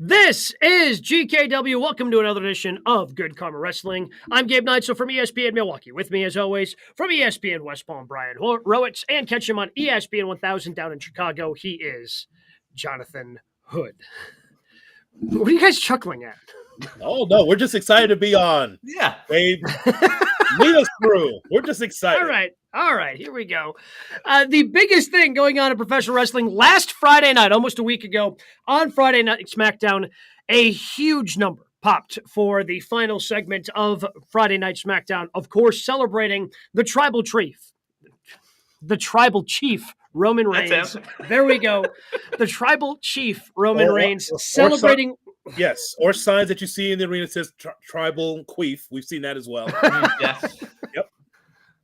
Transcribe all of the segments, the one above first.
This is GKW. Welcome to another edition of Good Karma Wrestling. I'm Gabe Knight, so from ESPN Milwaukee. With me, as always, from ESPN West Palm, Brian Rowitz, and catch him on ESPN 1000 down in Chicago. He is Jonathan Hood. What are you guys chuckling at? Oh, no, we're just excited to be on. Yeah. Babe, lead us through. We're just excited. All right, here we go. The biggest thing going on in professional wrestling last Friday night, almost a week ago, on Friday Night SmackDown, a huge number popped for the final segment of Friday Night SmackDown, of course, celebrating the Tribal Chief, Roman Reigns. There we go. The Tribal Chief, Roman Reigns, celebrating... Yes, or signs that you see in the arena that says Tribal Queef. We've seen that as well. Yes. Yep.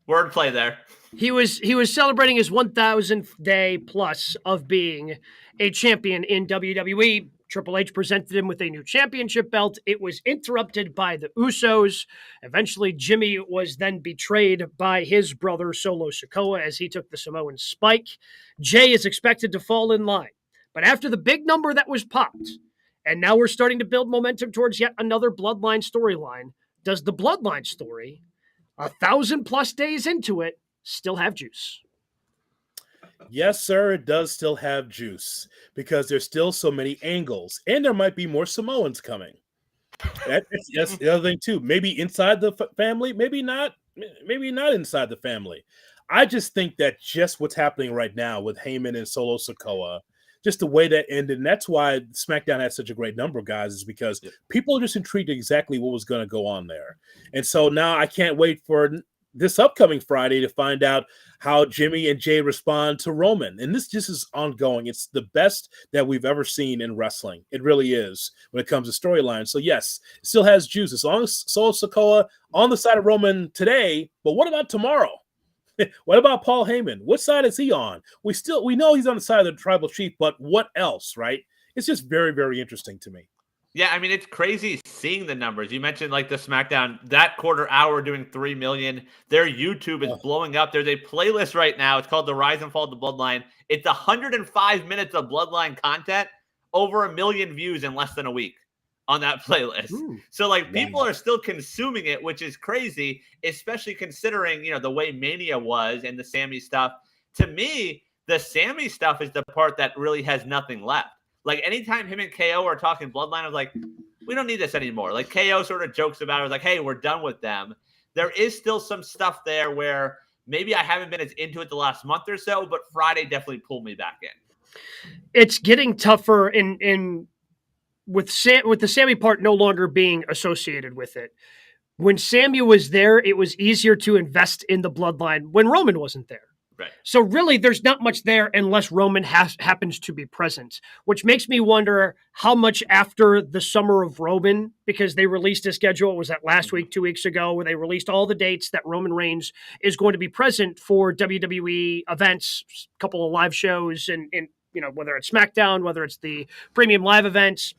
Wordplay there. He was celebrating his 1,000th day plus of being a champion in WWE. Triple H presented him with a new championship belt. It was interrupted by the Usos. Eventually, Jimmy was then betrayed by his brother, Solo Sikoa, as he took the Samoan spike. Jay is expected to fall in line. But after the big number that was popped, and now we're starting to build momentum towards yet another Bloodline storyline, does the Bloodline story, 1,000+ days into it, still have juice? Yes, sir, it does still have juice because there's still so many angles, and there might be more Samoans coming. That's the other thing, too. Maybe inside the family, maybe not inside the family. I just think that just what's happening right now with Heyman and Solo Sikoa, just the way that ended, and that's why SmackDown had such a great number, guys, is because people are just intrigued exactly what was going to go on there. And so now I can't wait for this upcoming Friday to find out how Jimmy and Jay respond to Roman. And this just is ongoing. It's the best that we've ever seen in wrestling. It really is when it comes to storyline. So yes, it still has juice. As long as Solo Sikoa on the side of Roman today, but what about tomorrow? What about Paul Heyman? What side is he on? We know he's on the side of the Tribal Chief, but what else, right? It's just very, very interesting to me. Yeah, I mean, it's crazy seeing the numbers. You mentioned like the SmackDown, that quarter hour doing 3 million. Their YouTube is blowing up. There's a playlist right now. It's called The Rise and Fall of the Bloodline. It's 105 minutes of Bloodline content, over 1 million views in less than a week on that playlist. So like people are still consuming it, which is crazy, especially considering, the way Mania was and the Sammy stuff. To me, the Sammy stuff is the part that really has nothing left. Like anytime him and KO are talking Bloodline, I was like, we don't need this anymore. Like KO sort of jokes about it. I was like, hey, we're done with them. There is still some stuff there where maybe I haven't been as into it the last month or so, but Friday definitely pulled me back in. It's getting tougher with the Sammy part no longer being associated with it. When Sammy was there, it was easier to invest in the Bloodline when Roman wasn't there. Right. So really, there's not much there unless Roman happens to be present, which makes me wonder how much after the summer of Roman, because they released a schedule, was that last week, 2 weeks ago, where they released all the dates that Roman Reigns is going to be present for WWE events, a couple of live shows, and whether it's SmackDown, whether it's the premium live events.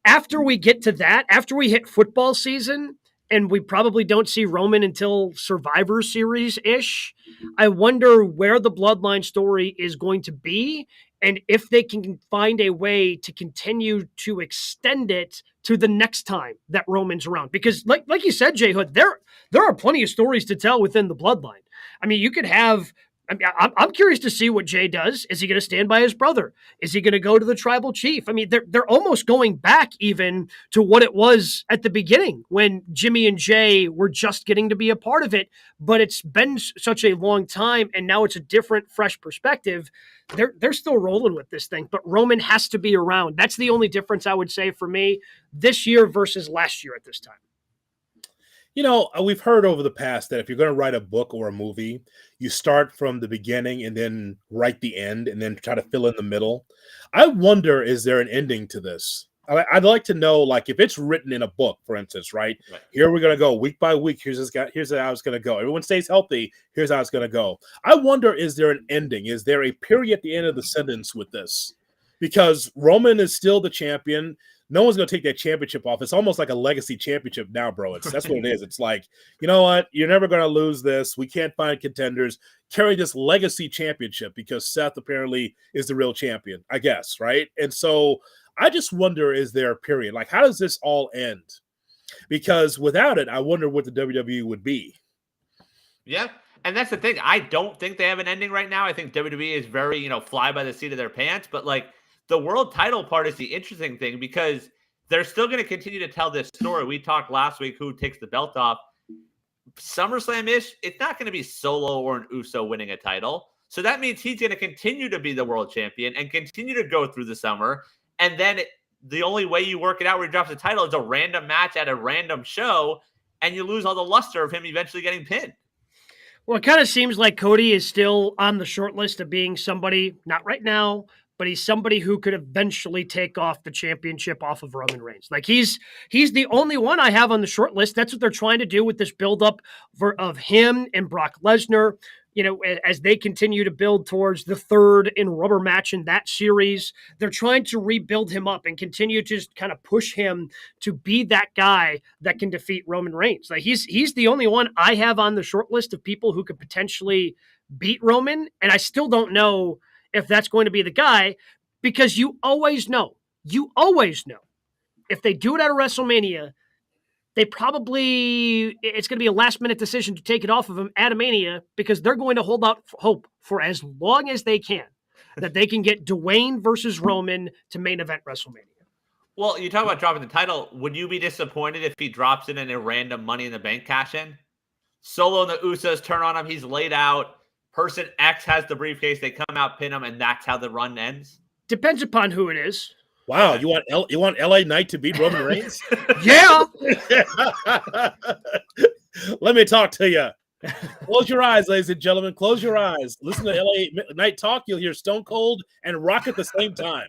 After we get to that, after we hit football season, and we probably don't see Roman until Survivor Series-ish, I wonder where the Bloodline story is going to be and if they can find a way to continue to extend it to the next time that Roman's around. Because like you said, Jay Hood, there are plenty of stories to tell within the Bloodline. I mean, you could have... I'm curious to see what Jay does. Is he going to stand by his brother? Is he going to go to the Tribal Chief? I mean, they're almost going back even to what it was at the beginning when Jimmy and Jay were just getting to be a part of it. But it's been such a long time, and now it's a different, fresh perspective. They're still rolling with this thing, but Roman has to be around. That's the only difference I would say for me this year versus last year at this time. We've heard over the past that if you're going to write a book or a movie, you start from the beginning and then write the end and then try to fill in the middle. I wonder, is there an ending to this? I'd like to know, like, if it's written in a book, for instance, right? Here we're going to go week by week. Here's how it's going to go. Everyone stays healthy. Here's how it's going to go. I wonder, is there an ending? Is there a period at the end of the sentence with this? Because Roman is still the champion. No one's going to take that championship off. It's almost like a legacy championship now, bro. That's what it is. It's like, you know what? You're never going to lose this. We can't find contenders. Carry this legacy championship because Seth apparently is the real champion, I guess, right? And so I just wonder, is there a period? Like, how does this all end? Because without it, I wonder what the WWE would be. Yeah. And that's the thing. I don't think they have an ending right now. I think WWE is very, fly by the seat of their pants. But like the world title part is the interesting thing because they're still going to continue to tell this story. We talked last week who takes the belt off. SummerSlam-ish, it's not going to be Solo or an Uso winning a title. So that means he's going to continue to be the world champion and continue to go through the summer. And then the only way you work it out where he drops the title is a random match at a random show, and you lose all the luster of him eventually getting pinned. Well, it kind of seems like Cody is still on the short list of being somebody, not right now, but he's somebody who could eventually take off the championship off of Roman Reigns. Like he's the only one I have on the short list. That's what they're trying to do with this buildup of him and Brock Lesnar. As they continue to build towards the third in rubber match in that series, they're trying to rebuild him up and continue to just kind of push him to be that guy that can defeat Roman Reigns. Like he's the only one I have on the short list of people who could potentially beat Roman. And I still don't know if that's going to be the guy, because you always know if they do it at a WrestleMania, it's going to be a last minute decision to take it off of him at a Mania, because they're going to hold out hope for as long as they can that they can get Dwayne versus Roman to main event WrestleMania. Well, you talk about dropping the title. Would you be disappointed if he drops it in a random Money in the Bank cash in? Solo and the Usos turn on him. He's laid out. Person X has the briefcase. They come out, pin him, and that's how the run ends. Depends upon who it is. Wow, you want LA Knight to beat Roman Reigns? Yeah. Let me talk to you. Close your eyes, ladies and gentlemen. Close your eyes. Listen to LA Knight talk. You'll hear Stone Cold and Rock at the same time.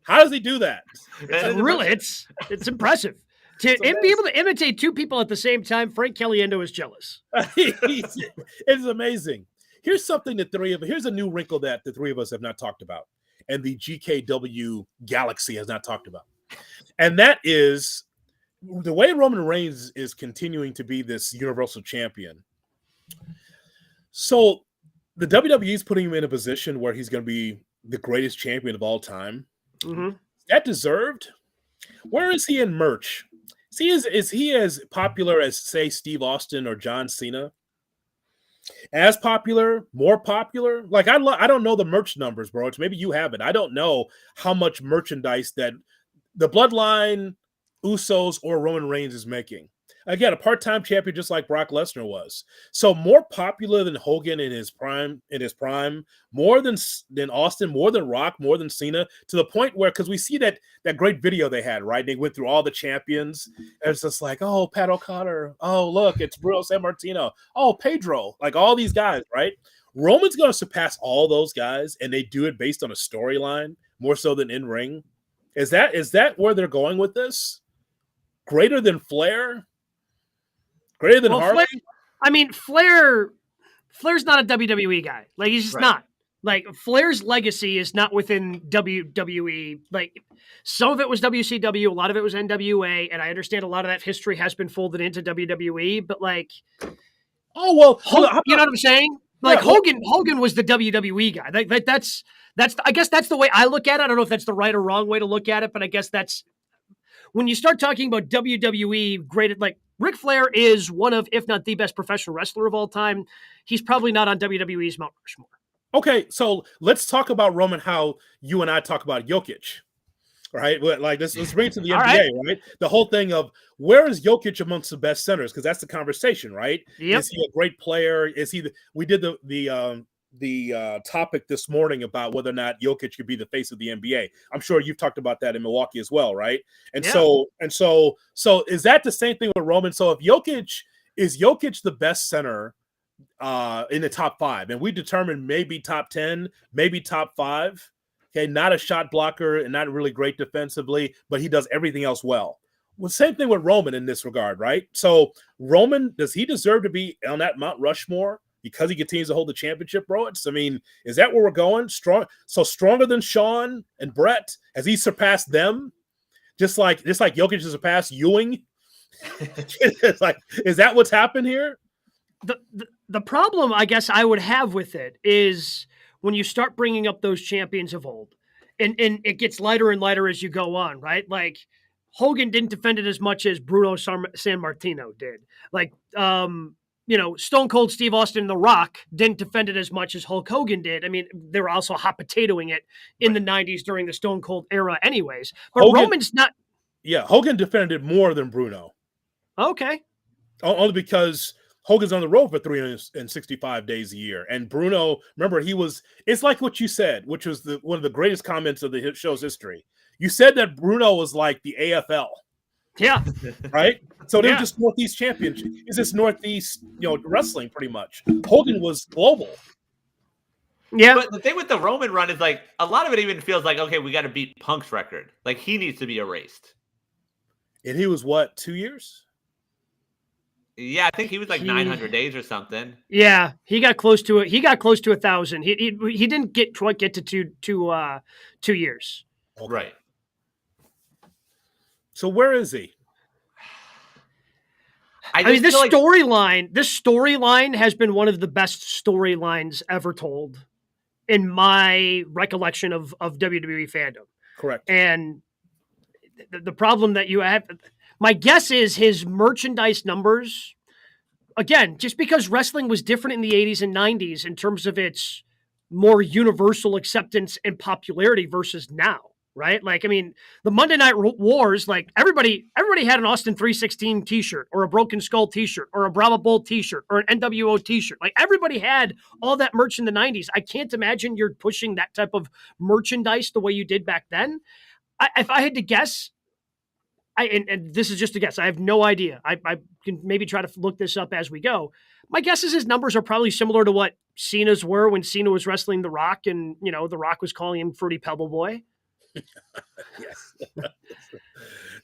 How does he do that? It's impressive. Be able to imitate two people at the same time, Frank Caliendo is jealous. It's amazing. Here's a new wrinkle that the three of us have not talked about, and the GKW galaxy has not talked about. And that is the way Roman Reigns is continuing to be this universal champion. So the WWE is putting him in a position where he's going to be the greatest champion of all time. Mm-hmm. Is that deserved? Where is he in merch? Is he as popular as, say, Steve Austin or John Cena? As popular, more popular? Like, I don't know the merch numbers, bro. Maybe you have it. I don't know how much merchandise that the Bloodline, Usos, or Roman Reigns is making. Again, a part-time champion just like Brock Lesnar was. So more popular than Hogan in his prime, more than Austin, more than Rock, more than Cena, to the point where, because we see that great video they had, right? They went through all the champions. And it's just like, oh, Pat O'Connor. Oh, look, it's Bruno Sammartino. Oh, Pedro. Like all these guys, right? Roman's going to surpass all those guys, and they do it based on a storyline more so than in ring. Is that where they're going with this? Greater than Flair? Greater than Harley? Flair's not a WWE guy. Like, he's just not. Like, Flair's legacy is not within WWE. Like, some of it was WCW, a lot of it was NWA, and I understand a lot of that history has been folded into WWE, but like... Oh, well... you know what I'm saying? Like, yeah, Hogan was the WWE guy. That's I guess that's the way I look at it. I don't know if that's the right or wrong way to look at it, but I guess that's... When you start talking about WWE graded, like, Ric Flair is one of, if not the best professional wrestler of all time. He's probably not on WWE's Mount Rushmore. Okay, so let's talk about Roman, how you and I talk about Jokic, right? Like, let's bring it to the NBA, right? The whole thing of where is Jokic amongst the best centers? Because that's the conversation, right? Yep. Is he a great player? Is he we did the topic this morning about whether or not Jokic could be the face of the NBA. I'm sure you've talked about that in Milwaukee as well, right? And so is that the same thing with Roman? So if is Jokic the best center in the top 5, and we determined maybe top 10, maybe top 5. Okay, not a shot blocker and not really great defensively, but he does everything else well. Well, same thing with Roman in this regard, right? So Roman, does he deserve to be on that Mount Rushmore because he continues to hold the championship, bro? Is that where we're going? Stronger than Shawn and Brett? Has he surpassed them? Just like Jokic has surpassed Ewing? It's like, is that what's happened here? The problem, I guess, I would have with it is when you start bringing up those champions of old, and it gets lighter and lighter as you go on, right? Like Hogan didn't defend it as much as Bruno San Martino did. Like, Stone Cold Steve Austin and The Rock didn't defend it as much as Hulk Hogan did. I mean, they were also hot potatoing it in the 90s during the Stone Cold era anyways. But Roman's not. Yeah, Hogan defended it more than Bruno. Okay. Only because Hogan's on the road for 365 days a year. And Bruno, remember, it's like what you said, which was one of the greatest comments of the show's history. You said that Bruno was like the AFL. Yeah. Right? So they're just Northeast Championship. It's just Northeast, wrestling pretty much. Hogan was global. Yeah. But the thing with the Roman run is like a lot of it even feels like, okay, we got to beat Punk's record. Like he needs to be erased. And he was what, 2 years? Yeah, I think he was like 900 days or something. Yeah, he got close to it. He got close to 1,000. He didn't quite get to 2 years. Okay. Right. So where is he? I mean, this storyline has been one of the best storylines ever told in my recollection of WWE fandom. Correct. And the problem that you have, my guess is his merchandise numbers, again, just because wrestling was different in the 80s and 90s in terms of its more universal acceptance and popularity versus now, right? Like, I mean, the Monday Night Wars, like everybody had an Austin 316 t-shirt or a Broken Skull t-shirt or a Brahma Bull t-shirt or an NWO t-shirt. Like everybody had all that merch in the 90s. I can't imagine you're pushing that type of merchandise the way you did back then. If I had to guess, and this is just a guess, I have no idea. I can maybe try to look this up as we go. My guess is his numbers are probably similar to what Cena's were when Cena was wrestling The Rock, and The Rock was calling him Fruity Pebble Boy. Yes,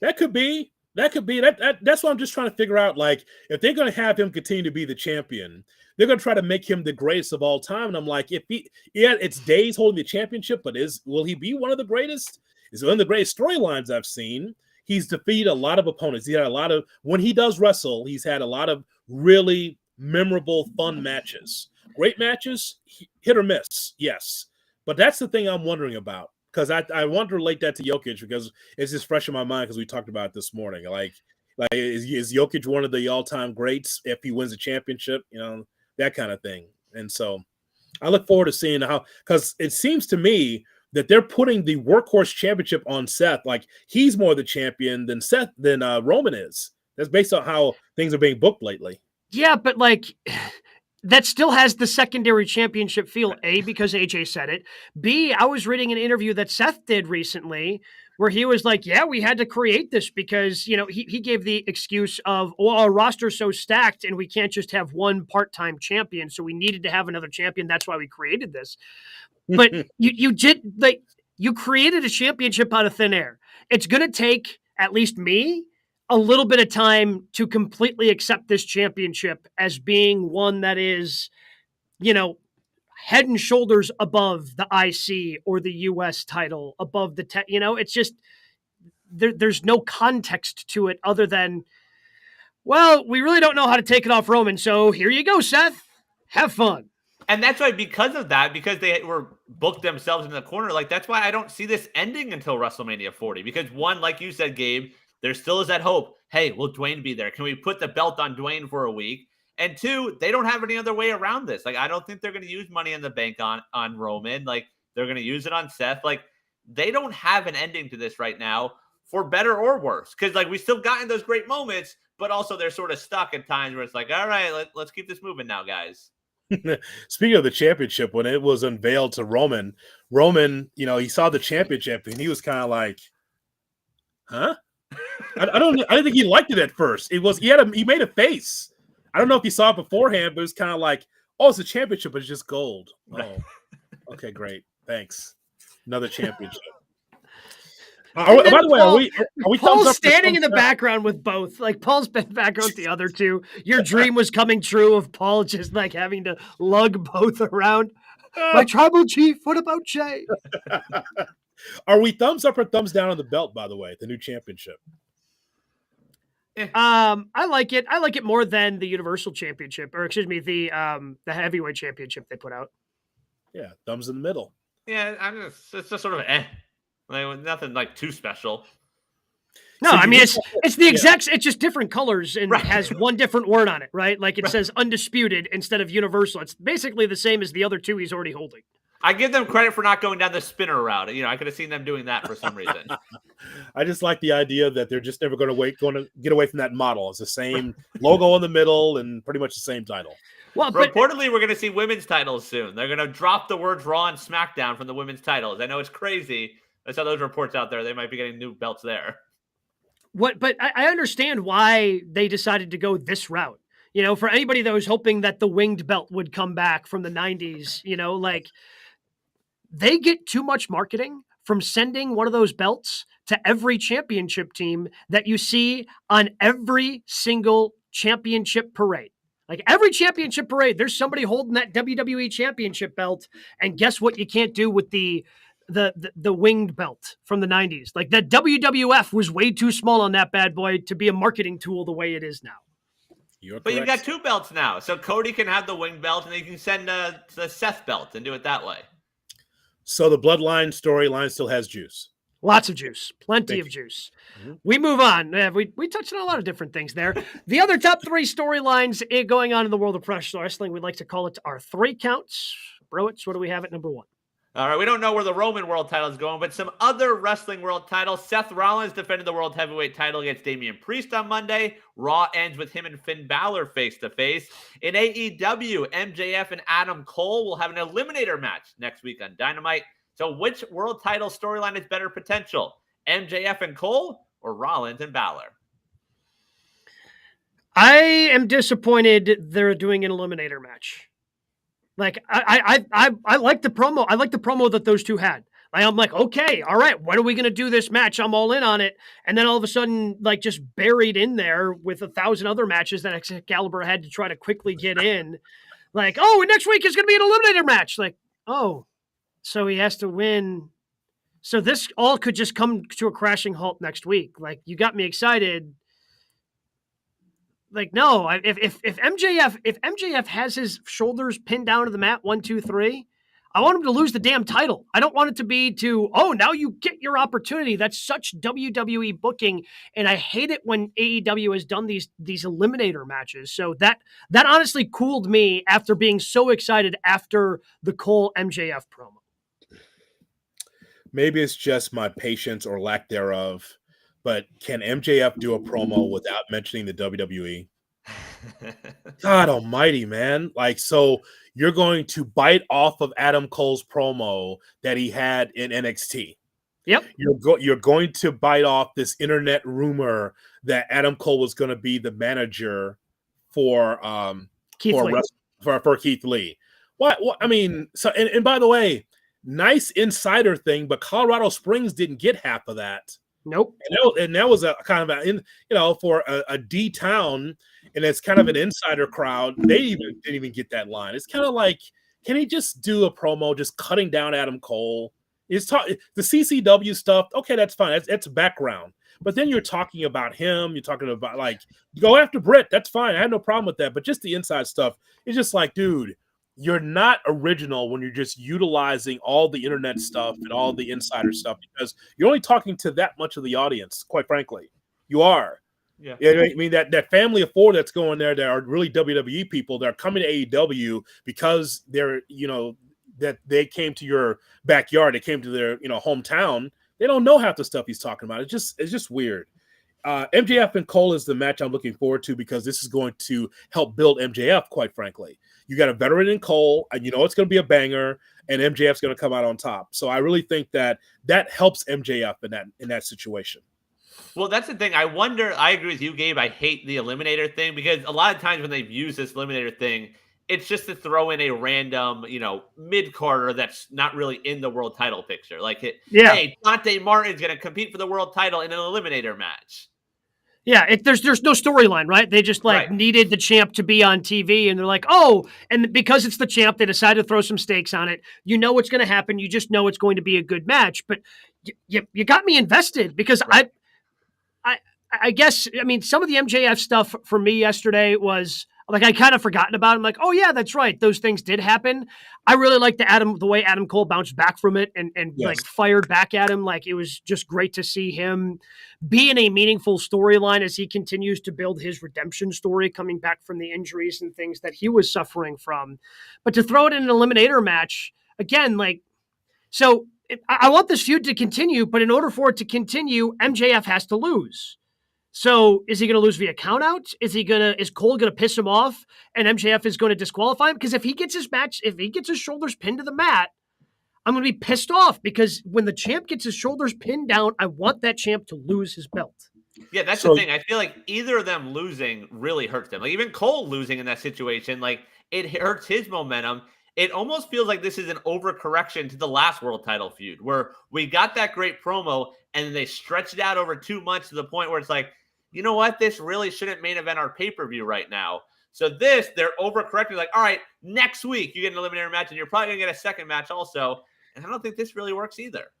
that could be. That's what I'm just trying to figure out. Like, if they're going to have him continue to be the champion, they're going to try to make him the greatest of all time. And I'm like, it's days holding the championship, but will he be one of the greatest? Is one of the greatest storylines I've seen. He's defeated a lot of opponents. He had when he does wrestle, he's had a lot of really memorable, fun matches. Great matches, hit or miss, yes. But that's the thing I'm wondering about, because I want to relate that to Jokic because it's just fresh in my mind because we talked about it this morning. Like is Jokic one of the all-time greats if he wins a championship? That kind of thing. And so I look forward to seeing how, because it seems to me that they're putting the workhorse championship on Seth. Like he's more the champion than Roman is. That's based on how things are being booked lately. Yeah, but like that still has the secondary championship feel, A, because AJ said it. B, I was reading an interview that Seth did recently where he was like, yeah, we had to create this because, he gave the excuse of, well, our roster's so stacked and we can't just have one part-time champion. So we needed to have another champion. That's why we created this. But you created a championship out of thin air. It's going to take, at least me, a little bit of time to completely accept this championship as being one that is, head and shoulders above the IC or the US title, above the, it's just, there's no context to it other than, well, we really don't know how to take it off Roman. So here you go, Seth. Have fun. And that's why, because of that, because they were booked themselves in the corner, like that's why I don't see this ending until WrestleMania 40. Because one, like you said, Gabe, there still is that hope. Hey, will Dwayne be there? Can we put the belt on Dwayne for a week? And two, they don't have any other way around this. Like, I don't think they're going to use Money in the Bank on Roman. Like, they're going to use it on Seth. Like, they don't have an ending to this right now, for better or worse. Because, like, we still gotten those great moments, but also they're sort of stuck at times where it's like, all right, let's keep this moving now, guys. Speaking of the championship, when it was unveiled to Roman, he saw the championship and he was kind of like, huh? I didn't think he liked it at first. He made a face. I don't know if he saw it beforehand, but it was kind of like, oh, it's a championship, but it's just gold. Oh, okay, great. Thanks. Another championship. By the way, are we Paul's standing in the background with both. Like Paul's been background with the other two. Your dream was coming true of Paul just like having to lug both around. My tribal chief, what about Jay? Are we thumbs up or thumbs down on the belt, by the way, the new championship? I like it. I like it more than the Universal Championship, or excuse me, the Heavyweight Championship they put out. Yeah, thumbs in the middle. Yeah, it's just sort of eh. Like, nothing like too special. No, So I you mean get- it's the exact. It's just different colors and Right. has one different word on it, right? Like it Right. says undisputed instead of universal. It's basically the same as the other two he's already holding. I give them credit for not going down the spinner route. I could have seen them doing that for some reason. I just like the idea that they're just never going to get away from that model. It's the same logo in the middle and pretty much the same title. Well, but Reportedly, we're going to see women's titles soon. They're going to drop the words Raw and SmackDown from the women's titles. I know it's crazy. I saw those reports out there. They might be getting new belts there. But I understand why they decided to go this route. For anybody that was hoping that the winged belt would come back from the 90s, like they get too much marketing from sending one of those belts to every championship team that you see on every single championship parade. Like every championship parade, there's somebody holding that WWE championship belt. And guess what you can't do with the winged belt from the 90s? Like that WWF was way too small on that bad boy to be a marketing tool the way it is now. But you've got 2 belts now. So Cody can have the winged belt and you can send the Seth belt and do it that way. So the Bloodline storyline still has juice. Lots of juice, plenty of juice. Mm-hmm. We move on. We touched on a lot of different things there. The other top 3 storylines going on in the world of professional wrestling, we'd like to call it our 3 counts. Browitz, what do we have at number 1? All right, we don't know where the Roman world title is going, but some other wrestling world titles. Seth Rollins defended the world heavyweight title against Damian Priest on Monday. Raw ends with him and Finn Balor face-to-face. In AEW, MJF and Adam Cole will have an eliminator match next week on Dynamite. So which world title storyline has better potential? MJF and Cole or Rollins and Balor? I am disappointed they're doing an eliminator match. Like I like the promo. I like the promo that those two had. I'm like, okay, all right, when are we going to do this match? I'm all in on it. And then all of a sudden, like just buried in there with 1,000 other matches that Excalibur had to try to quickly get in. Like, oh, next week is going to be an eliminator match. Like, oh, so he has to win. So this all could just come to a crashing halt next week. Like, you got me excited. Like, no, if MJF has his shoulders pinned down to the mat, 1, 2, 3, I want him to lose the damn title. I don't want it to be now you get your opportunity. That's such WWE booking, and I hate it when AEW has done these eliminator matches. So that honestly cooled me after being so excited after the Cole MJF promo. Maybe it's just my patience or lack thereof. But can MJF do a promo without mentioning the WWE? God almighty, man. Like, so you're going to bite off of Adam Cole's promo that he had in NXT. Yep. You're going to bite off this internet rumor that Adam Cole was going to be the manager for Keith Lee. What I mean, so and by the way, nice insider thing, but Colorado Springs didn't get half of that. Nope. And that was a kind of for a D town, and it's kind of an insider crowd. They didn't even get that line. It's kind of like, can he just do a promo, just cutting down Adam Cole? The CCW stuff. Okay, that's fine. That's background. But then you're talking about him. You're talking about like, go after Britt. That's fine. I have no problem with that. But just the inside stuff, it's just like, dude, you're not original when you're just utilizing all the internet stuff and all the insider stuff, because you're only talking to that much of the audience, quite frankly. You are. Yeah. I mean, that family of 4 that's going there that are really WWE people that are coming to AEW because they're, that they came to your backyard, they came to their, hometown. They don't know half the stuff he's talking about. It's just weird. MJF and Cole is the match I'm looking forward to, because this is going to help build MJF, quite frankly. You got a veteran in Cole, and it's going to be a banger, and MJF's going to come out on top. So I really think that helps MJF in that situation. Well, that's the thing. I agree with you, Gabe. I hate the eliminator thing, because a lot of times when they've used this eliminator thing, it's just to throw in a random, mid-carder that's not really in the world title picture. Like, hey, Dante Martin's going to compete for the world title in an eliminator match. Yeah, there's no storyline, right? They just needed the champ to be on TV, and they're like, oh, and because it's the champ, they decided to throw some stakes on it. You know what's going to happen. You just know it's going to be a good match. But you got me invested, because I guess, I mean, some of the MJF stuff for me yesterday was Like I kind of forgotten about him. Like, oh yeah, that's right. Those things did happen. I really liked the way Adam Cole bounced back from it and like Yes. fired back at him. Like it was just great to see him be in a meaningful storyline as he continues to build his redemption story, coming back from the injuries and things that he was suffering from. But to throw it in an eliminator match again, like, so I want this feud to continue, but in order for it to continue, MJF has to lose. So is he going to lose via countout? Is Cole going to piss him off and MJF is going to disqualify him? Because if he gets his shoulders pinned to the mat, I'm going to be pissed off because when the champ gets his shoulders pinned down, I want that champ to lose his belt. Yeah, that's the thing. I feel like either of them losing really hurts them. Like even Cole losing in that situation, like it hurts his momentum. It almost feels like this is an overcorrection to the last world title feud where we got that great promo and then they stretched it out over 2 months to the point where it's like, you know what? This really shouldn't main event our pay-per-view right now. So they're overcorrecting. Like, all right, next week you get an eliminator match and you're probably going to get a second match also. And I don't think this really works either.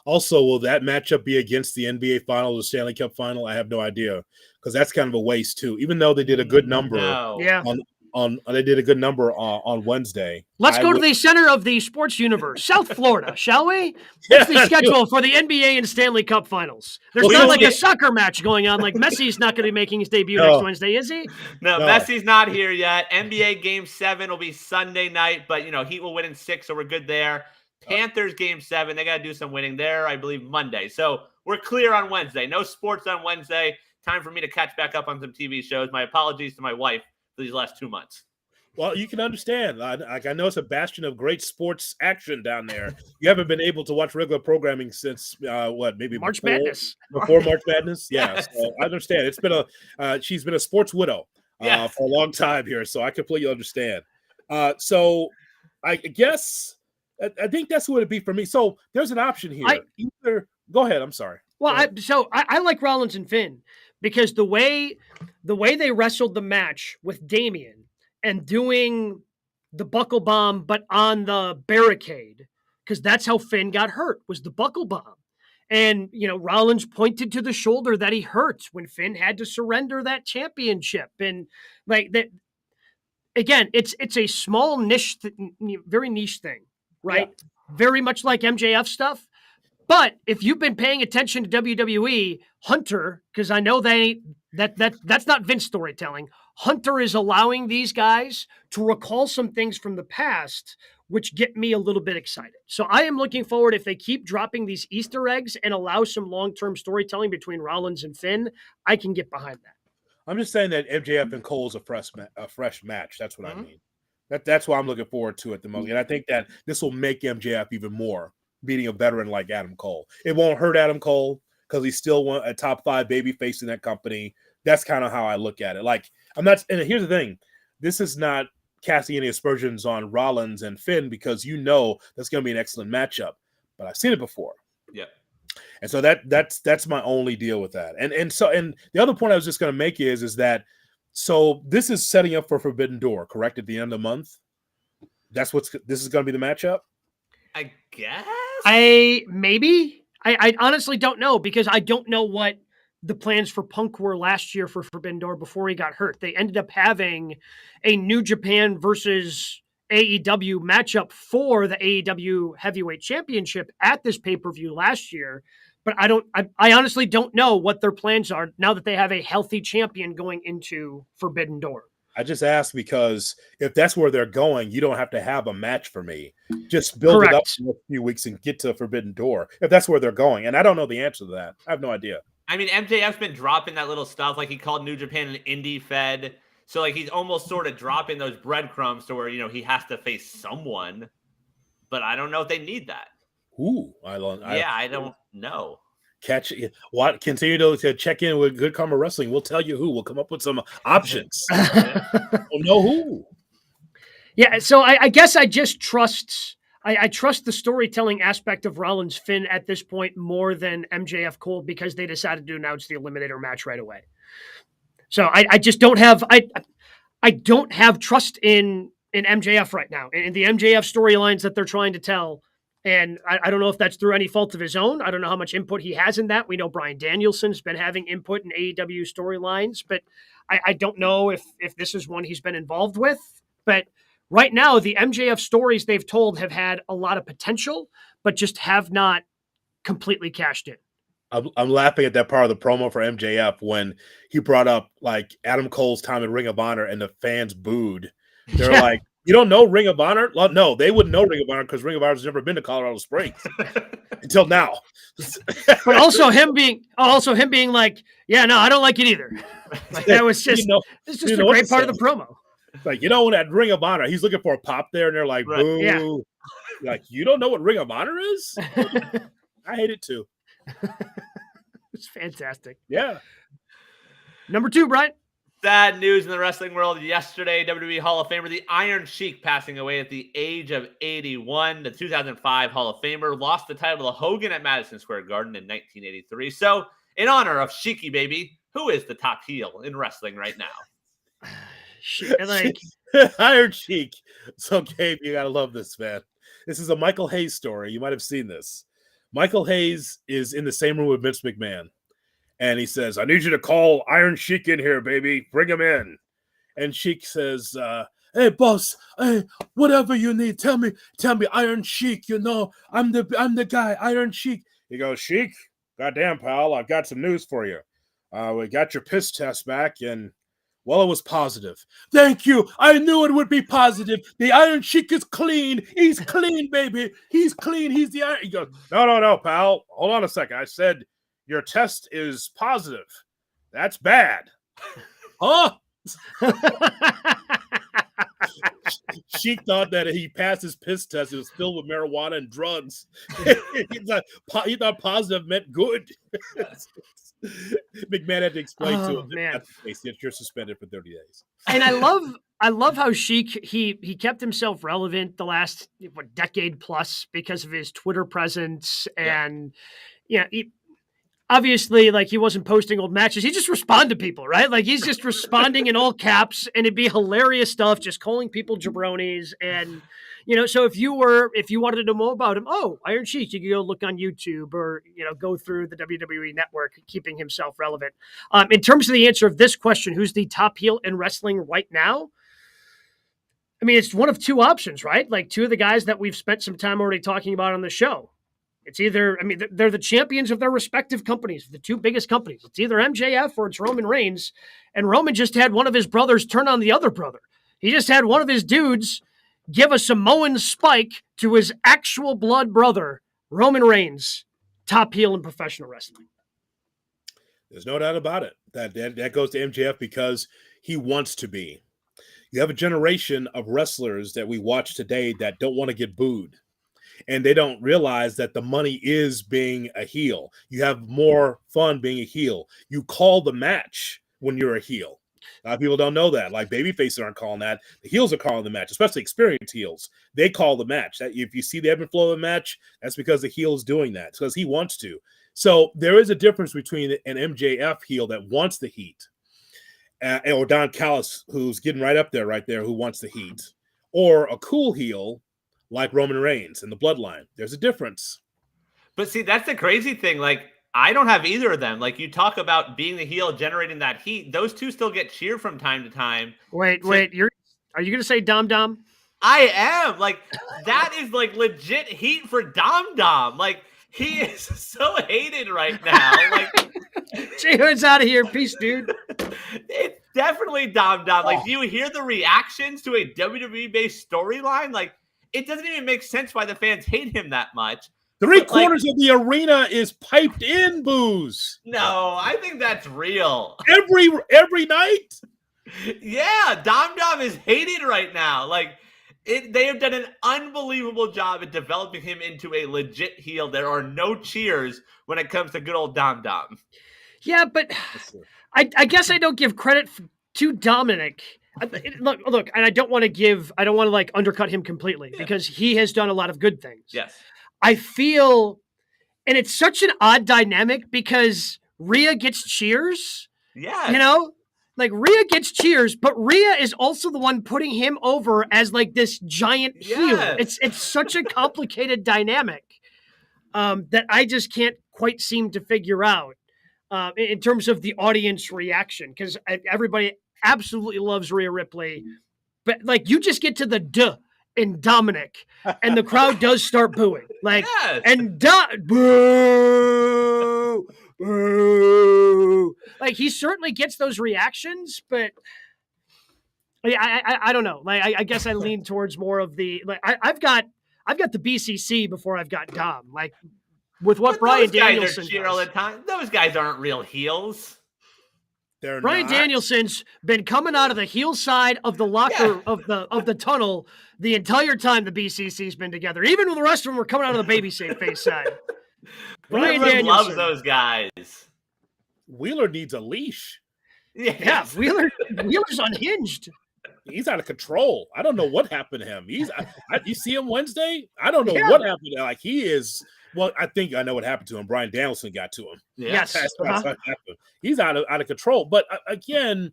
Also, will that matchup be against the NBA final or the Stanley Cup final? I have no idea because that's kind of a waste too. Even though they did a good number they did a good number on Wednesday. Let's go to the center of the sports universe, South Florida, shall we? What's the schedule for the NBA and Stanley Cup finals? There's not like a soccer match going on. Like Messi's not going to be making his debut next Wednesday, is he? No, Messi's not here yet. NBA Game 7 will be Sunday night, but Heat will win in 6, so we're good there. Panthers Game 7, they got to do some winning there, I believe, Monday. So we're clear on Wednesday. No sports on Wednesday. Time for me to catch back up on some TV shows. My apologies to my wife for these last 2 months. Well, you can understand. I know it's a bastion of great sports action down there. You haven't been able to watch regular programming since maybe March Madness. Before March Madness? Yeah, Yes. So I understand. It's been she's been a sports widow for a long time here, so I completely understand. So I guess I think that's what it'd be for me. So there's an option here. Go ahead. I'm sorry. Well, I like Rollins and Finn because the way they wrestled the match with Damian and doing the buckle bomb, but on the barricade, because that's how Finn got hurt, was the buckle bomb. And, Rollins pointed to the shoulder that he hurt when Finn had to surrender that championship. And like that, again, it's a small niche, very niche thing, right? Yeah. Very much like MJF stuff. But if you've been paying attention to WWE, Hunter, because I know that's not Vince storytelling. Hunter is allowing these guys to recall some things from the past, which get me a little bit excited. So I am looking forward if they keep dropping these Easter eggs and allow some long-term storytelling between Rollins and Finn, I can get behind that. I'm just saying that MJF and Cole is a fresh match. That's what I mean. That's what I'm looking forward to at the moment. And I think that this will make MJF even more beating a veteran like Adam Cole. It won't hurt Adam Cole because he's still a top 5 baby face in that company. That's kind of how I look at it. Like, I'm not, and here's the thing. This is not casting any aspersions on Rollins and Finn because that's going to be an excellent matchup. But I've seen it before. Yeah. And so that's my only deal with that. And the other point I was just going to make is that so this is setting up for Forbidden Door, correct? At the end of the month, this is going to be the matchup. I guess. I honestly don't know because I don't know what the plans for Punk were last year for Forbidden Door before he got hurt. They ended up having a New Japan versus AEW matchup for the AEW Heavyweight Championship at this pay-per-view last year. But I honestly don't know what their plans are now that they have a healthy champion going into Forbidden Door. I just asked because if that's where they're going, you don't have to have a match for me. Just build it up in a few weeks and get to Forbidden Door if that's where they're going. And I don't know the answer to that. I have no idea. I mean, MJF's been dropping that little stuff. Like he called New Japan an indie fed. So like he's almost sort of dropping those breadcrumbs to where, he has to face someone. But I don't know if they need that. Ooh, I don't know. Continue to check in with Good Karma Wrestling. We'll tell you who. We'll come up with some options. We'll know who. Yeah, so I guess I just trust I trust the storytelling aspect of Rollins Finn at this point more than MJF Cole because they decided to announce the Eliminator match right away. So I just don't have I don't have trust in MJF right now in the MJF storylines that they're trying to tell. And I don't know if that's through any fault of his own. I don't know how much input he has in that. We know Bryan Danielson's been having input in AEW storylines, but I don't know if this is one he's been involved with. But right now, the MJF stories they've told have had a lot of potential, but just have not completely cashed in. I'm laughing at that part of the promo for MJF when he brought up like Adam Cole's time in Ring of Honor and the fans booed. They're like, you don't know Ring of Honor? Well, no, they wouldn't know Ring of Honor because Ring of Honor's never been to Colorado Springs until now. But also him being like, yeah, no, I don't like it either. Like that was just it's just a great part of the promo. Like, when at Ring of Honor, he's looking for a pop there, and they're like, boo. Yeah. Like, you don't know what Ring of Honor is? I hate it too. It's fantastic. Yeah. Number 2, Brian. Sad news in the wrestling world yesterday. WWE Hall of Famer, the Iron Sheik, passing away at the age of 81. The 2005 Hall of Famer lost the title to Hogan at Madison Square Garden in 1983. So, in honor of Sheiky Baby, who is the top heel in wrestling right now? Iron Sheik. So, Gabe, you gotta love this, man. This is a Michael Hayes story. You might have seen this. Michael Hayes is in the same room with Vince McMahon. And he says, I need you to call Iron Sheik in here, baby. Bring him in. And Sheik says, hey, boss, hey, whatever you need, tell me, Iron Sheik, I'm the guy, Iron Sheik. He goes, Sheik, goddamn, pal, I've got some news for you. We got your piss test back, and, well, it was positive. Thank you. I knew it would be positive. The Iron Sheik is clean. He's clean, baby. He's clean. He's the Iron. He goes, no, pal. Hold on a second. I said, your test is positive. That's bad. Huh? Sheik thought that he passed his piss test. It was filled with marijuana and drugs. He thought positive meant good. McMahon had to explain to him that you're suspended for 30 days. And I love how Sheik he kept himself relevant the last decade plus because of his Twitter presence and obviously, like, he wasn't posting old matches. He just responded to people, right? Like, he's just responding in all caps, and it'd be hilarious stuff, just calling people jabronis. And, so if you wanted to know about him, Iron Sheik, you could go look on YouTube or, go through the WWE network, keeping himself relevant. In terms of the answer of this question, who's the top heel in wrestling right now? I mean, it's one of two options, right? Like, two of the guys that we've spent some time already talking about on the show. It's either, they're the champions of their respective companies, the two biggest companies. It's either MJF or it's Roman Reigns. And Roman just had one of his brothers turn on the other brother. He just had one of his dudes give a Samoan spike to his actual blood brother, Roman Reigns, top heel in professional wrestling. There's no doubt about it. That goes to MJF because he wants to be. You have a generation of wrestlers that we watch today that don't want to get booed. And they don't realize that the money is being a heel. You have more fun being a heel. You call the match when you're a heel. A lot of people don't know that. Like, babyfaces aren't calling that. The heels are calling the match, especially experienced heels. They call the match. That if you see the ebb and flow of the match, that's because the heel is doing that. It's because he wants to. So there is a difference between an MJF heel that wants the heat, or Don Callis, who's getting right there, who wants the heat, or a cool heel like Roman Reigns and the Bloodline. There's a difference. But see, that's the crazy thing. Like, I don't have either of them. Like, you talk about being the heel, generating that heat. Those two still get cheered from time to time. Wait, are you going to say Dom Dom? I am. Like, that is like legit heat for Dom Dom. Like, he is so hated right now. Like, J-Hood's out of here. Peace, dude. It's definitely Dom Dom. Like, do you hear the reactions to a WWE-based storyline? Like, it doesn't even make sense why the fans hate him that much. Three-quarters of the arena is piped in booze. No, I think that's real. Every night? Yeah, Dom Dom is hated right now. Like, they have done an unbelievable job at developing him into a legit heel. There are no cheers when it comes to good old Dom Dom. Yeah, but I guess I don't give credit to Dominic. Look, and I don't want to like undercut him completely because he has done a lot of good things. Yes. I feel, and it's such an odd dynamic because Rhea gets cheers. Yeah. Like Rhea gets cheers, but Rhea is also the one putting him over as like this giant heel. Yes. It's such a complicated dynamic that I just can't quite seem to figure out in terms of the audience reaction, because everybody absolutely loves Rhea Ripley, but like you just get to the duh in Dominic, and the crowd does start booing, like Yes. and boo, boo. Like he certainly gets those reactions, but I don't know. Like I guess I lean towards more of the like I've got the BCC before I've got Dom. Like with what But Bryan those guys Danielson are cheer all the does. time. Those guys aren't real heels. They're Bryan not. Danielson's been coming out of the heel side of the locker of the tunnel the entire time the BCC's been together. Even when the rest of them were coming out of the babyface side. Bryan Everyone loves Danielson. those guys. Wheeler needs a leash. Yeah, Yes. Wheeler's unhinged. He's out of control. I don't know what happened to him. You see him Wednesday? I don't know Yeah. what happened. Like he is. Well, I think I know what happened to him. Bryan Danielson got to him. Yes. That's what happened. He's out of control. But again,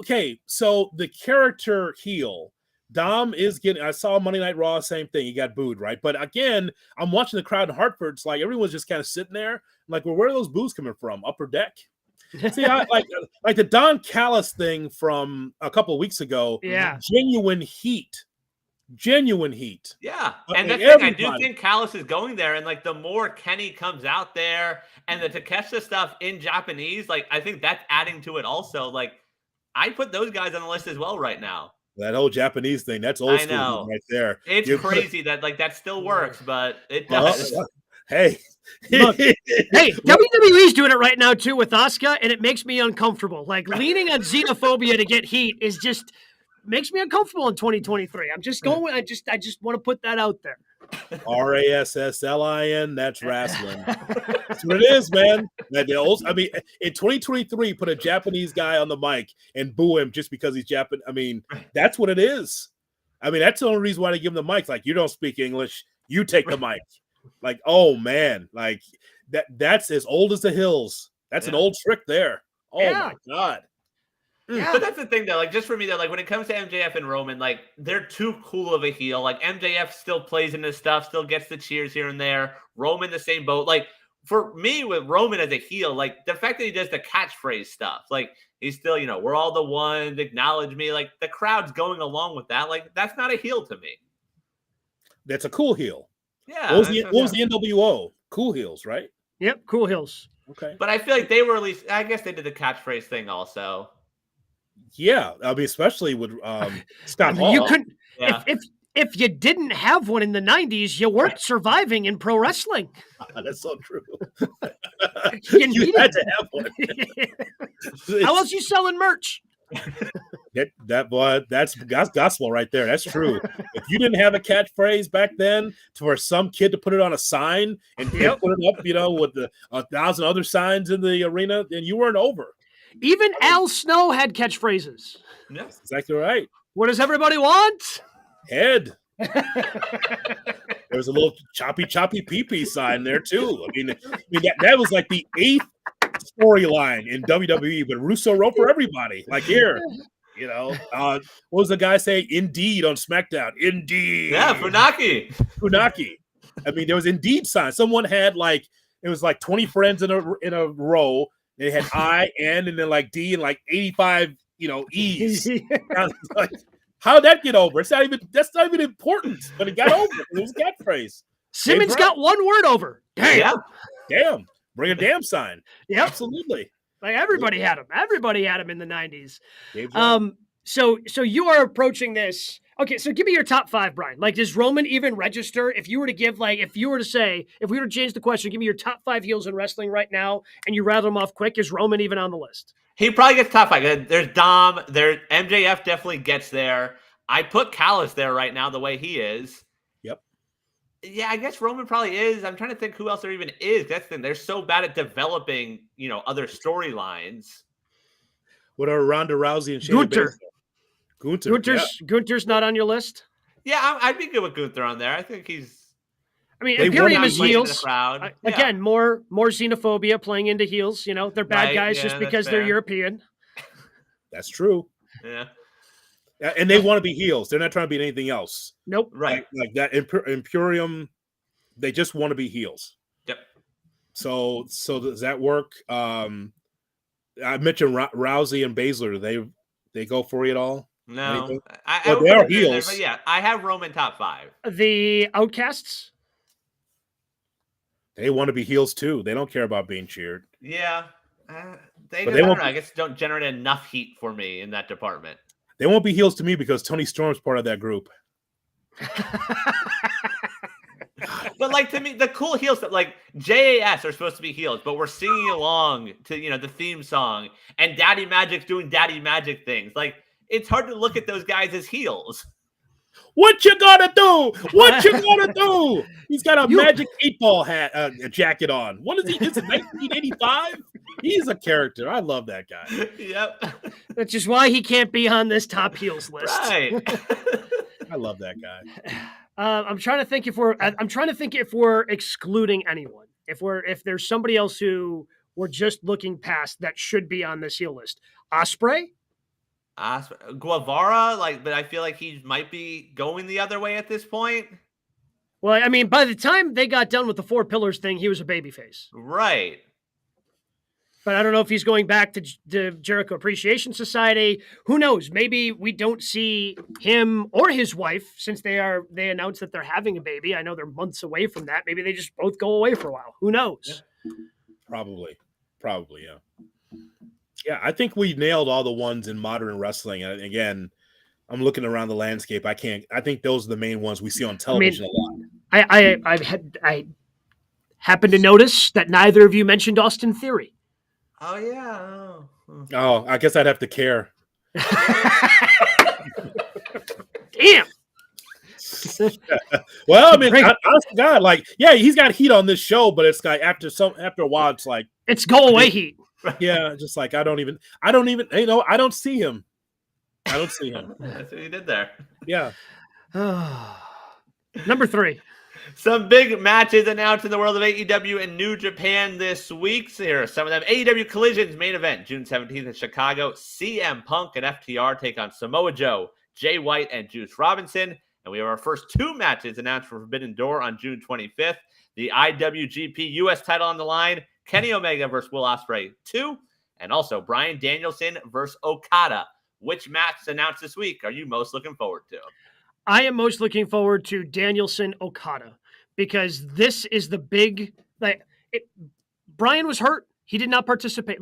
okay. So the character heel, Dom is getting. I saw Monday Night Raw, same thing. He got booed, right? But again, I'm watching the crowd in Hartford. It's like everyone's just kind of sitting there. I'm like, well, where are those boos coming from? Upper Deck. See, I like the Don Callis thing from a couple of weeks ago. Yeah. Genuine heat. Yeah. But And like the thing, I do everybody- think Callis is going there. And like the more Kenny comes out there and the Takeshita stuff in Japanese, like I think that's adding to it also. Like I put those guys on the list as well right now. That whole Japanese thing, that's old I school know. right there. It's You- crazy that like that still works, but it Uh, does. hey. Look, hey, WWE's doing it right now too with Asuka, and it makes me uncomfortable. Like leaning on xenophobia to get heat is just makes me uncomfortable in 2023. I'm just going. I just want to put that out there. RASSLIN, that's wrestling. That's what it is, man. In 2023, put a Japanese guy on the mic and boo him just because he's Japanese. I mean, that's what it is. I mean, that's the only reason why they give him the mic. Like, you don't speak English, you take the mic. Like, oh man, like that's as old as the hills. That's an old trick there. Oh my God. Yeah, but that's the thing though. Like, just for me though, like when it comes to MJF and Roman, like they're too cool of a heel. Like MJF still plays into stuff, still gets the cheers here and there. Roman the same boat. Like for me with Roman as a heel, like the fact that he does the catchphrase stuff, like he's still, we're all the ones, acknowledge me. Like the crowd's going along with that. Like that's not a heel to me. That's a cool heel. Yeah. What was the NWO? Cool heels, right? Yep, Cool Hills. Okay. But I feel like they were at least. I guess they did the catchphrase thing also. Yeah, I mean, especially with Scott Hall. You couldn't Yeah. if you didn't have one in the 90s, you weren't surviving in pro wrestling. That's so true. You You had to have one. How else you selling merch? That's gospel right there. That's true. If you didn't have a catchphrase back then for some kid to put it on a sign and put it up, with the 1,000 other signs in the arena, then you weren't over. Even Al Snow had catchphrases. Yeah. That's exactly right. What does everybody want? Head. There was a little choppy pee-pee sign there too. I mean that was like the 8th storyline in WWE, but Russo wrote for everybody. Like here, what was the guy say? Indeed on SmackDown. Indeed. Yeah, Funaki. I mean, there was Indeed sign. Someone had it was 20 friends in a row. They had I, N, and then D and 85, E's. Like, how'd that get over? That's not even important, but it got over. It was a catchphrase. Simmons got one word over. Damn. Yeah. Damn. Bring a damn sign. Yep. Absolutely. Like everybody had him. Everybody had him in the 90s. Dave Jones. So you are approaching this. Okay, so give me your top 5, Brian. Like, does Roman even register? If you were to if we were to change the question, give me your top 5 heels in wrestling right now, and you rattle them off quick, is Roman even on the list? He probably gets top 5. There's Dom. MJF definitely gets there. I put Callis there right now the way he is. Yep. Yeah, I guess Roman probably is. I'm trying to think who else there even is. That's the thing. They're so bad at developing, other storylines. What are Ronda Rousey and Shayna Gunther. Baszler? Gunther's not on your list? Yeah, I'd be good with Gunther on there. I think he's. I mean, They Imperium won is playing into heels. the crowd. Yeah. Again, more xenophobia playing into heels. They're bad Right, guys yeah, just that's because they're fair. European. That's true. Yeah. And they want to be heels. They're not trying to be anything else. Nope. Right. Like that Imperium, they just want to be heels. Yep. So does that work? I mentioned Rousey and Baszler. They go for it all? No. Anything? I Well, would they put are it there, heels. but yeah, I have Roman top 5. The Outcasts. They want to be heels too. They don't care about being cheered. Yeah. They But just, they I don't won't know. I be- guess don't generate enough heat for me in that department. They won't be heels to me because Tony Storm's part of that group. But like to me, the cool heels that like JAS are supposed to be heels, but we're singing along to the theme song, and Daddy Magic's doing Daddy Magic things. Like it's hard to look at those guys as heels. What you gonna do? What you gonna do? He's got a Magic 8-Ball hat, jacket on. What is he? This is 1985. He's a character. I love that guy. Yep. Which is why he can't be on this top heels list. Right. I love that guy. I'm trying to think if we're excluding anyone. If there's somebody else who we're just looking past that should be on this heel list. Ospreay? Guevara, but I feel like he might be going the other way at this point. Well, I mean, by the time they got done with the 4 pillars thing, he was a babyface. Right. But I don't know if he's going back to the Jericho Appreciation Society. Who knows? Maybe we don't see him or his wife since they announced that they're having a baby. I know they're months away from that. Maybe they just both go away for a while. Who knows? Probably, yeah. Yeah, I think we nailed all the ones in modern wrestling. And again, I'm looking around the landscape. I think those are the main ones we see on television a lot. I happened to notice that neither of you mentioned Austin Theory. Oh yeah. Oh, I guess I'd have to care. Damn. Well, I mean, honest to God, he's got heat on this show, but it's like after a while, it's like it's go away heat. Yeah, just like I don't even, I don't see him. I don't see him. That's what he did there. Yeah. Number 3. Some big matches announced in the world of AEW and New Japan this week. So here are some of them. AEW Collision's main event, June 17th in Chicago. CM Punk and FTR take on Samoa Joe, Jay White, and Juice Robinson. And we have our first 2 matches announced for Forbidden Door on June 25th. The IWGP US title on the line, Kenny Omega versus Will Ospreay 2, and also Bryan Danielson versus Okada. Which match announced this week are you most looking forward to? I am most looking forward to Danielson Okada because this is the big Bryan was hurt. He did not participate.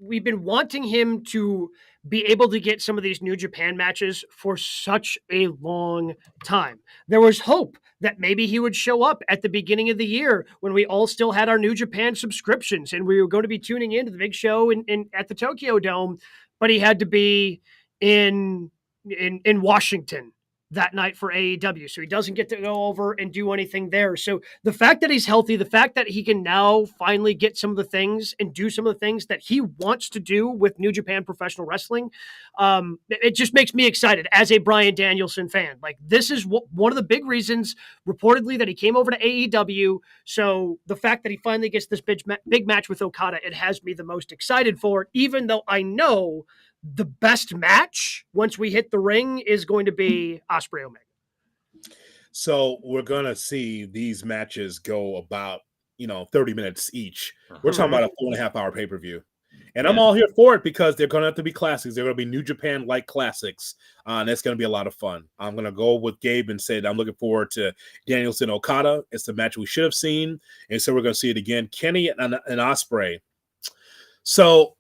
We've been wanting him to be able to get some of these New Japan matches for such a long time. There was hope that maybe he would show up at the beginning of the year when we all still had our New Japan subscriptions and we were going to be tuning into the big show at the Tokyo Dome, but he had to be in Washington that night for AEW. So he doesn't get to go over and do anything there. So the fact that he's healthy, the fact that he can now finally get some of the things and do some of the things that he wants to do with New Japan Professional Wrestling, it just makes me excited as a Bryan Danielson fan. This is one of the big reasons reportedly that he came over to AEW. So the fact that he finally gets this big match with Okada, it has me the most excited for it, even though I know the best match once we hit the ring is going to be Ospreay Omega. So we're going to see these matches go about, 30 minutes each. We're talking about a 4.5-hour pay-per-view. And I'm all here for it because they're going to have to be classics. They're going to be New Japan-like classics. And it's going to be a lot of fun. I'm going to go with Gabe and say that I'm looking forward to Danielson Okada. It's the match we should have seen. And so we're going to see it again. Kenny and Ospreay. So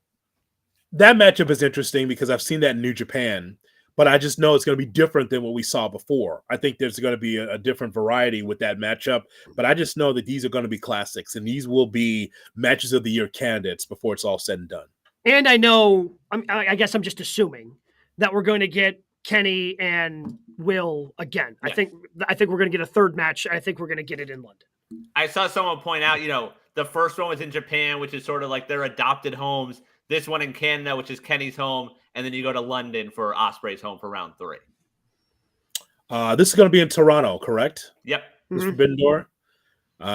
that matchup is interesting because I've seen that in New Japan, but I just know it's going to be different than what we saw before. I think there's going to be a different variety with that matchup, but I just know that these are going to be classics, and these will be matches of the year candidates before it's all said and done. And I know, I guess I'm just assuming that we're going to get Kenny and Will again. Yeah. I think we're going to get a third match. I think we're going to get it in London. I saw someone point out, the first one was in Japan, which is sort of like their adopted homes. This one in Canada, which is Kenny's home, and then you go to London for Ospreay's home for round 3. This is going to be in Toronto, correct? Yep. This Forbidden Door.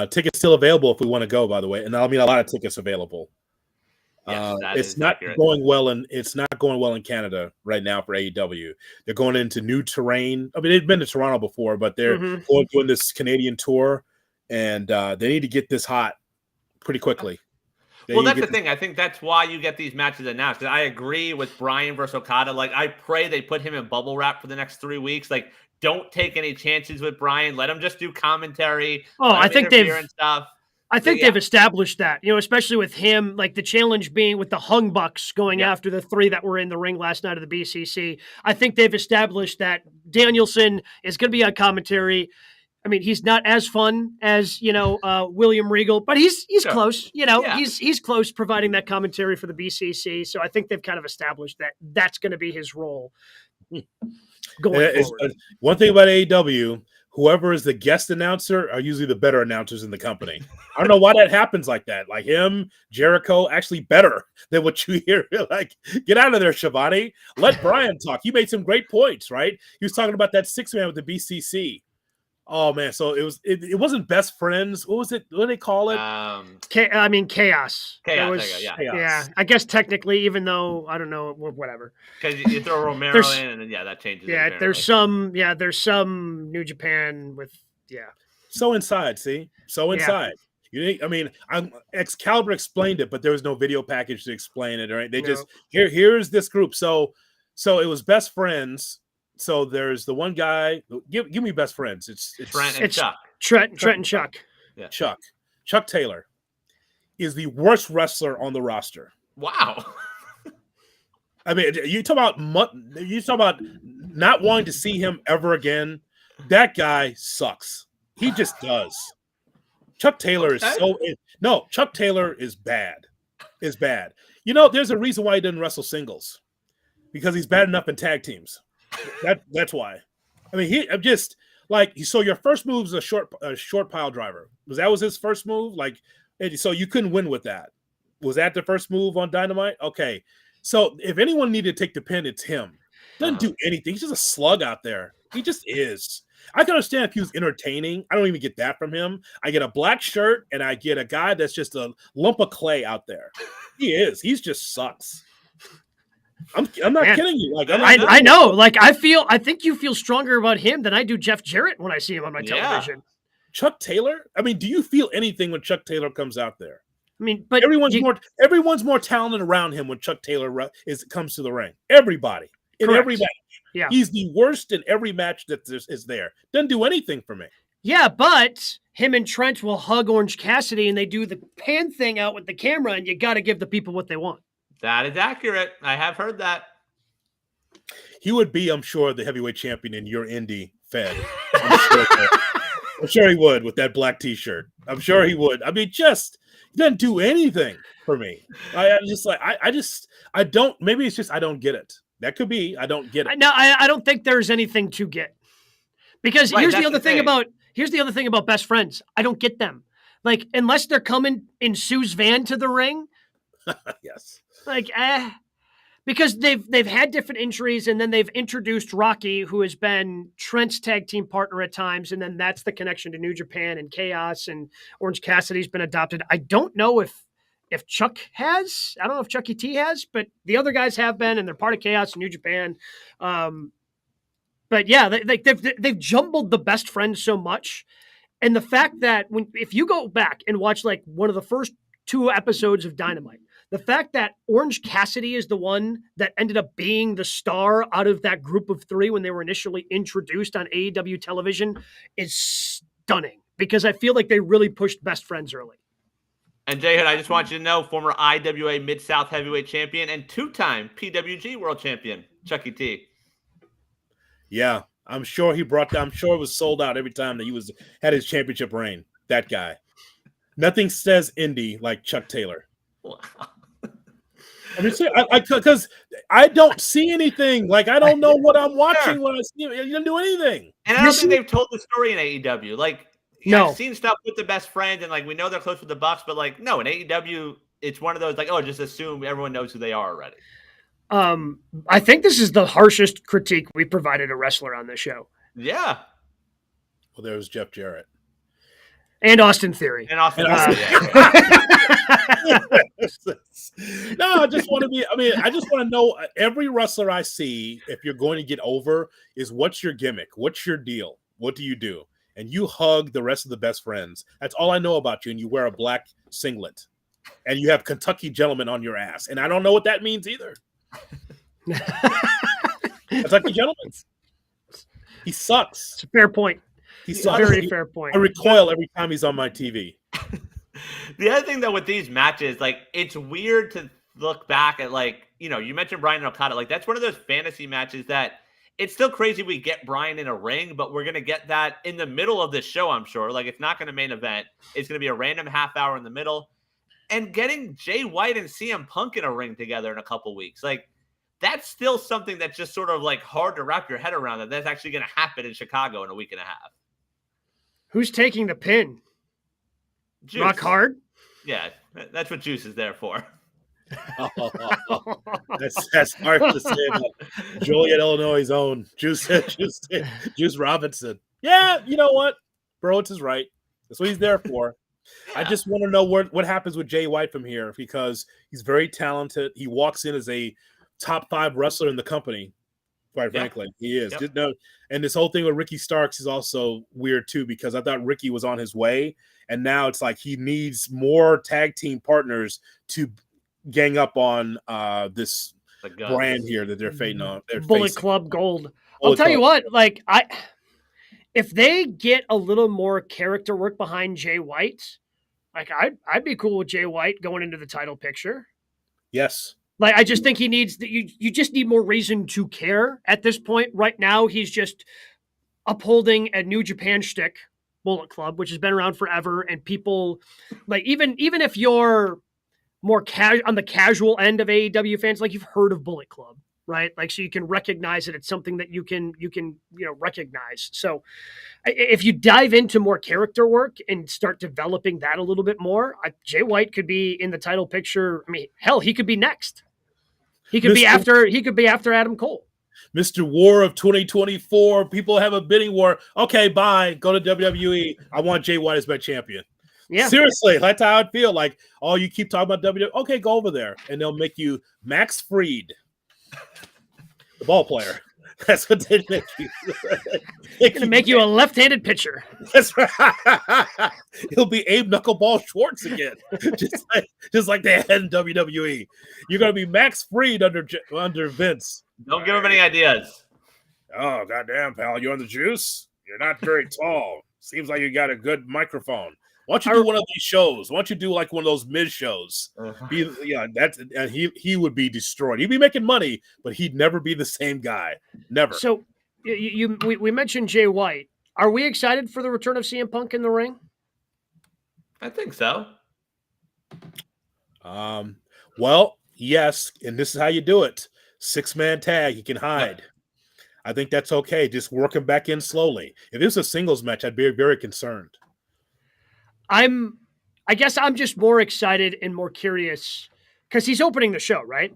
Tickets still available if we want to go, by the way. And I mean, a lot of tickets available. Yes, that It's is not accurate. going well in Canada right now for AEW. They're going into new terrain. I mean, they've been to Toronto before, but they're doing this Canadian tour, and they need to get this hot pretty quickly. Well, that's the thing. I think that's why you get these matches announced. Because I agree with Bryan versus Okada. Like, I pray they put him in bubble wrap for the next 3 weeks. Like, don't take any chances with Bryan. Let him just do commentary. Oh, I think they've stuff. I think they've established that, especially with him, like the challenge being with the Hung Bucks going after the 3 that were in the ring last night of the BCC. I think they've established that Danielson is going to be on commentary. I mean, he's not as fun as, William Regal, but he's close, he's close providing that commentary for the BCC. So I think they've kind of established that that's going to be his role going forward. One thing about AEW, whoever is the guest announcer are usually the better announcers in the company. I don't know why that happens like that. Like him, Jericho, actually better than what you hear. Like, get out of there, Shivani. Let Bryan talk. He made some great points, right? He was talking about that 6-man with the BCC. Oh man, so it wasn't best friends. What was it? What do they call it? Chaos. Chaos. Yeah. I guess technically, even though I don't know, whatever. Because you throw Romero in, and then that changes. Yeah, there's some New Japan with So inside, see, so inside. Excalibur explained it, but there was no video package to explain it. Right? They just here's this group. So it was best friends. So there's the one guy. Give me best friends. It's Trent and Chuck. Trent and Chuck. Yeah. Chuck Taylor is the worst wrestler on the roster. Wow. I mean, you talk about not wanting to see him ever again. That guy sucks. He just does. Chuck Taylor Chuck Taylor is bad. There's a reason why he doesn't wrestle singles, because he's bad enough in tag teams. That's why. I mean, I'm just like, so your first move is a short pile driver. That was his first move? Like, so you couldn't win with that. Was that the first move on Dynamite? Okay. So if anyone needed to take the pin, it's him. Doesn't do anything. He's just a slug out there. He just is. I can understand if he was entertaining. I don't even get that from him. I get a black shirt and I get a guy that's just a lump of clay out there. He is. He's just sucks. I'm not kidding you. Like I know. Like I think you feel stronger about him than I do Jeff Jarrett when I see him on my television. Chuck Taylor? I mean, do you feel anything when Chuck Taylor comes out there? I mean, but everyone's more talented around him when Chuck Taylor comes to the ring. Everybody in every match. Yeah. He's the worst in every match that is there. Doesn't do anything for me. Yeah, but him and Trent will hug Orange Cassidy and they do the pan thing out with the camera, and you got to give the people what they want. That is accurate. I have heard that. He would be, I'm sure, the heavyweight champion in your indie fed. I'm sure he would with that black T-shirt. I'm sure he would. I mean, he doesn't do anything for me. I don't. Maybe it's just I don't get it. That could be I don't get it. No, I don't think there's anything to get, because here's the other thing about best friends. I don't get them. Like, unless they're coming in Sue's van to the ring. Yes. Like, because they've had different injuries, and then they've introduced Rocky, who has been Trent's tag team partner at times, and then that's the connection to New Japan and Chaos, and Orange Cassidy's been adopted. I don't know if Chuck has. I don't know if Chucky T has, but the other guys have been, and they're part of Chaos and New Japan. But yeah, they've jumbled the best friends so much, and the fact that if you go back and watch like one of the first 2 episodes of Dynamite, the fact that Orange Cassidy is the one that ended up being the star out of that group of 3 when they were initially introduced on AEW television is stunning, because I feel like they really pushed best friends early. And Jay Hood, I just want you to know, former IWA Mid-South Heavyweight Champion and 2-time PWG World Champion, Chucky T. Yeah, I'm sure it was sold out every time that he had his championship reign. That guy. Nothing says indie like Chuck Taylor. Wow. I mean, because I don't see anything. Like, I don't know what I'm watching when I see him. You don't do anything. And I don't think they've told the story in AEW. Like, no. I've seen stuff with the best friend, and like we know they're close with the Bucks, but like, no, in AEW, it's one of those like, oh, just assume everyone knows who they are already. I think this is the harshest critique we provided a wrestler on this show. Yeah. Well, there was Jeff Jarrett. And Austin Theory. Yeah. No, I just want to be. I mean, I just want to know every wrestler I see. If you're going to get over, is what's your gimmick? What's your deal? What do you do? And you hug the rest of the best friends. That's all I know about you. And you wear a black singlet, and you have Kentucky Gentleman on your ass. And I don't know what that means either. Kentucky Gentleman. He sucks. It's a fair point. He sucks. Very fair point. I recoil every time he's on my TV. The other thing, though, with these matches, like, it's weird to look back at, like, you know, you mentioned Bryan and Okada. Like, that's one of those fantasy matches that it's still crazy we get Bryan in a ring, but we're going to get that in the middle of this show, I'm sure. Like, it's not going to main event. It's going to be a random half hour in the middle. And getting Jay White and CM Punk in a ring together in a couple weeks, like, that's still something that's just sort of, like, hard to wrap your head around that that's actually going to happen in Chicago in a week and a half. Who's taking the pin? Juice. Rock Hard? Yeah, that's what Juice is there for. That's hard to say about Joliet, Illinois' own Juice Robinson. Yeah, you know what? Bro, is right. That's what he's there for. Yeah. I just want to know what happens with Jay White from here because he's very talented. He walks in as a top 5 wrestler in the company. Quite frankly, he is. Yep. And this whole thing with Ricky Starks is also weird too because I thought Ricky was on his way, and now it's like he needs more tag team partners to gang up on this brand here that they're fighting on. Bullet Club Gold. I'll tell you what, like if they get a little more character work behind Jay White, like I'd be cool with Jay White going into the title picture. Yes. Like, I just think he needs you just need more reason to care at this point. Right now, he's just upholding a New Japan shtick, Bullet Club, which has been around forever. And people, like, even if you're more on the casual end of AEW fans, like, you've heard of Bullet Club, right? Like, so you can recognize it. It's something that you can recognize. So if you dive into more character work and start developing that a little bit more, Jay White could be in the title picture. I mean, hell, he could be next. He could be after Adam Cole. Mr. War of 2024. People have a bidding war. Okay, bye. Go to WWE. I want Jay White as my champion. Yeah. Seriously, that's how I feel. Like, oh, you keep talking about WWE. Okay, go over there. And they'll make you Max Fried, the ball player. That's what they make you. They're going to make you a left-handed pitcher. That's right. He'll be Abe Knuckleball Schwartz again, just like they had in WWE. You're going to be Max Fried under Vince. Don't give him any ideas. Oh, goddamn, pal. You're on the juice? You're not very tall. Seems like you got a good microphone. Why don't you do one of these shows? Why don't you do like one of those Miz shows? He would be destroyed. He'd be making money, but he'd never be the same guy. Never. So we mentioned Jay White. Are we excited for the return of CM Punk in the ring? I think so. Well, yes, and this is how you do it. 6-man tag, you can hide. Yeah. I think that's okay. Just work him back in slowly. If it was a singles match, I'd be very concerned. I guess I'm just more excited and more curious because he's opening the show, right?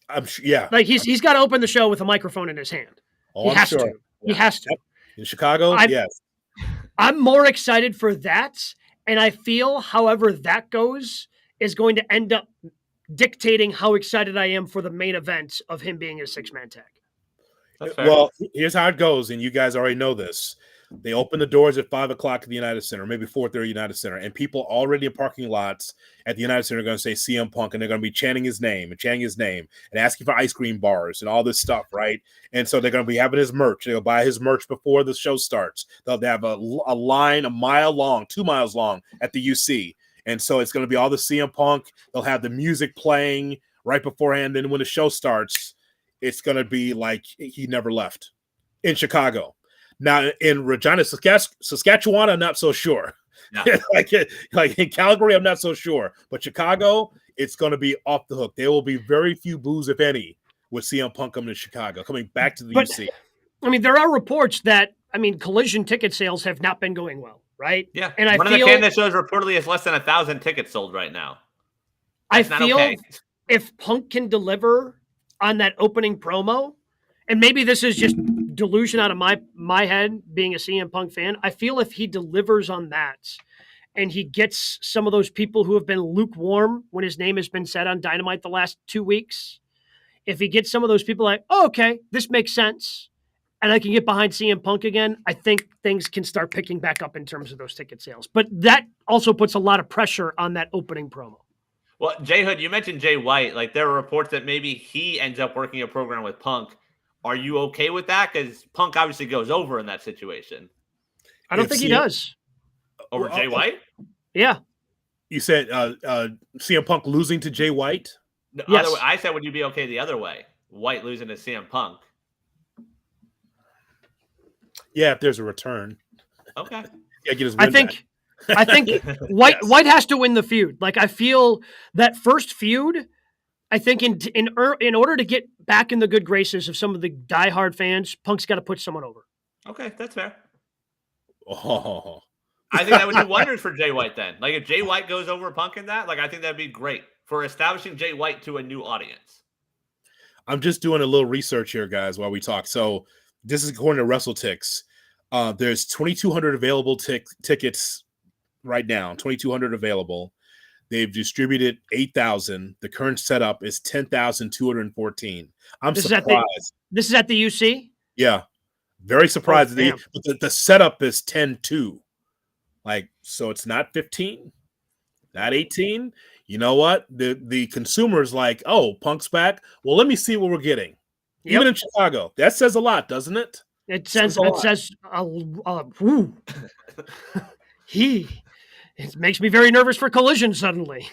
I'm sure, yeah. Like he's got to open the show with a microphone in his hand. Oh, I'm sure. He has to. In Chicago, yes. I'm more excited for that, and I feel, however that goes, is going to end up dictating how excited I am for the main event of him being a 6-man tag. Well, here's how it goes, and you guys already know this. They open the doors at 5 o'clock at the United Center, maybe 4:30 United Center, and people already in parking lots at the United Center are going to say CM Punk, and they're going to be chanting his name and asking for ice cream bars and all this stuff, right? And so they're going to be having his merch. They'll buy his merch before the show starts. They'll have a line 1 mile long, 2 miles long at the UC. And so it's going to be all the CM Punk. They'll have the music playing right beforehand. Then when the show starts, it's going to be like he never left in Chicago. Now, in Regina, Saskatchewan, I'm not so sure. Yeah. like in Calgary, I'm not so sure. But Chicago, it's going to be off the hook. There will be very few boos, if any, with CM Punk coming to Chicago, coming back to the UC. I mean, there are reports that, Collision ticket sales have not been going well, right? Yeah. And one of the Canada shows reportedly has less than 1,000 tickets sold right now. That's I feel if Punk can deliver on that opening promo, and maybe this is just delusion out of my head being a CM Punk fan, I feel if he delivers on that and he gets some of those people who have been lukewarm when his name has been said on Dynamite the last 2 weeks, if he gets some of those people like, oh, okay, this makes sense, and I can get behind CM Punk again, I think things can start picking back up in terms of those ticket sales. But that also puts a lot of pressure on that opening promo. Well, Jay Hood, you mentioned Jay White. Like, there are reports that maybe he ends up working a program with Punk. Are you okay with that? Because Punk obviously goes over in that situation. I don't think he does. Over Jay White? Yeah. You said CM Punk losing to Jay White? No, Yes. I said, would you be okay the other way? White losing to CM Punk. Yeah, if there's a return. Okay. Yeah, get his win back. I think White has to win the feud. Like, I feel that first feud, I think in order to get back in the good graces of some of the diehard fans, Punk's got to put someone over. Okay, that's fair. Oh. I think that would do wonders for Jay White then. Like, if Jay White goes over Punk in that, like, I think that'd be great for establishing Jay White to a new audience. I'm just doing a little research here, guys, while we talk. So this is according to WrestleTix. There's 2,200 available tickets right now, 2,200 available. They've distributed 8,000. The current setup is 10,214. I'm surprised. This is at the UC? Yeah. Very surprised. But the setup is 10-2. Like, so it's not 15, not 18. You know what? The consumer's like, oh, Punk's back. Well, let me see what we're getting. Yep. Even in Chicago. That says a lot, doesn't it? It says it makes me very nervous for Collision suddenly.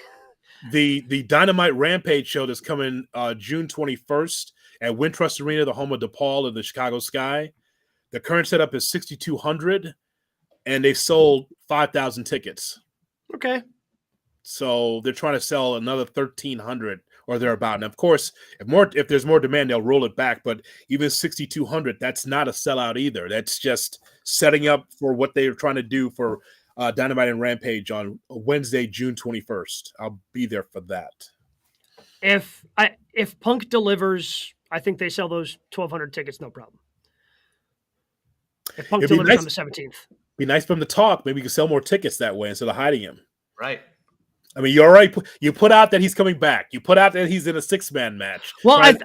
The Dynamite Rampage show that's coming June 21st at Wintrust Arena, the home of DePaul and the Chicago Sky. The current setup is 6,200, and they sold 5,000 tickets. Okay. So they're trying to sell another 1,300 or thereabout. And of course, if there's more demand, they'll roll it back. But even 6,200, that's not a sellout either. That's just setting up for what they're trying to do for Dynamite and Rampage on Wednesday, June 21st. I'll be there for that. If Punk delivers, I think they sell those 1,200 tickets, no problem. If Punk delivers on the 17th. Be nice for him to talk. Maybe you can sell more tickets that way instead of hiding him. Right. I mean, you're right. You put out that he's coming back. You put out that he's in a 6-man match. Well, right?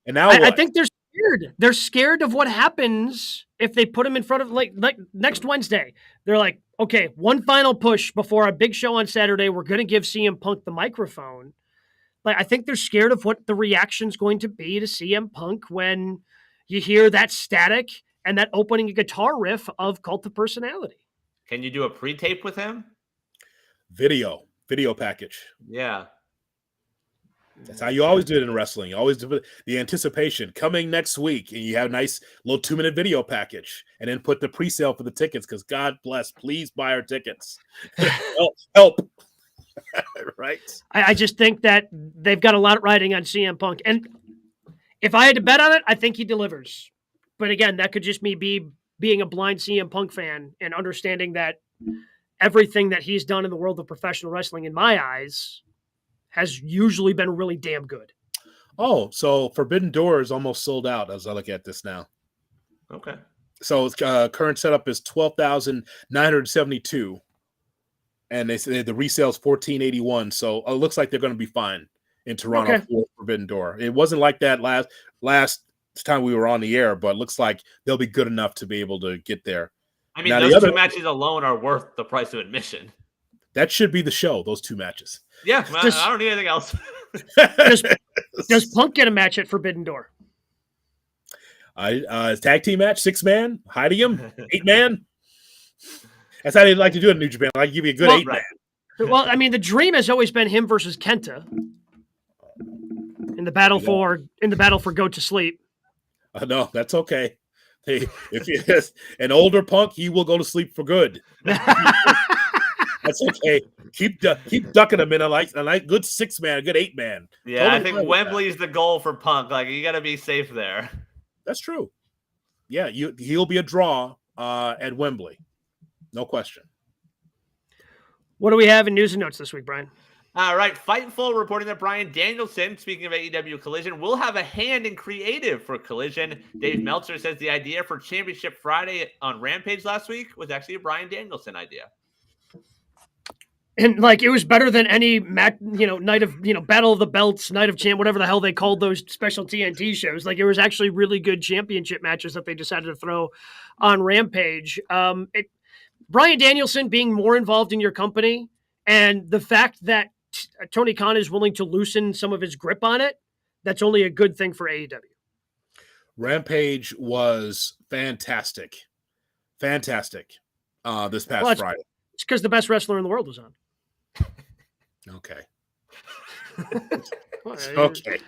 And now I think they're scared. They're scared of what happens if they put him in front of like next Wednesday. They're like, okay, one final push before a big show on Saturday. We're going to give CM Punk the microphone. Like, I think they're scared of what the reaction's going to be to CM Punk when you hear that static and that opening guitar riff of Cult of Personality. Can you do a pre-tape with him? Video package. Yeah. That's how you always do it in wrestling. You always do the anticipation coming next week, and you have a nice little 2-minute video package, and then put the pre-sale for the tickets because God bless, please buy our tickets. help. Right? I just think that they've got a lot riding on CM Punk. And if I had to bet on it, I think he delivers. But again, that could just me being a blind CM Punk fan and understanding that everything that he's done in the world of professional wrestling, in my eyes, has usually been really damn good. Oh, so Forbidden Door is almost sold out as I look at this now. Okay. So current setup is 12,972. And they say the resale is 1,481. So it looks like they're going to be fine in Toronto for Forbidden Door. It wasn't like that last time we were on the air, but it looks like they'll be good enough to be able to get there. I mean, those two matches alone are worth the price of admission. That should be the show, those 2 matches. Yeah, I don't need anything else. Does Punk get a match at Forbidden Door? Tag team match, 6-man, hiding him, 8-man. That's how they like to do it in New Japan. I like to give you a good 8-man. Right. Well, I mean, the dream has always been him versus Kenta in the battle for Go to Sleep. No, that's okay. Hey, if he is an older Punk, he will go to sleep for good. That's okay. Keep ducking him in a good 6-man, a good 8-man. Yeah, totally. I think Wembley's the goal for Punk. Like, you got to be safe there. That's true. Yeah, he'll be a draw at Wembley. No question. What do we have in news and notes this week, Brian? All right, Fightful reporting that Bryan Danielson, speaking of AEW Collision, will have a hand in creative for Collision. Dave Meltzer says the idea for Championship Friday on Rampage last week was actually a Bryan Danielson idea. And like it was better than any night of Battle of the Belts, Night of Champ, whatever the hell they called those special TNT shows. Like it was actually really good championship matches that they decided to throw on Rampage. Bryan Danielson being more involved in your company, and the fact that Tony Khan is willing to loosen some of his grip on it, that's only a good thing for AEW. Rampage was fantastic. This past Friday. It's because the best wrestler in the world was on. Okay. Okay.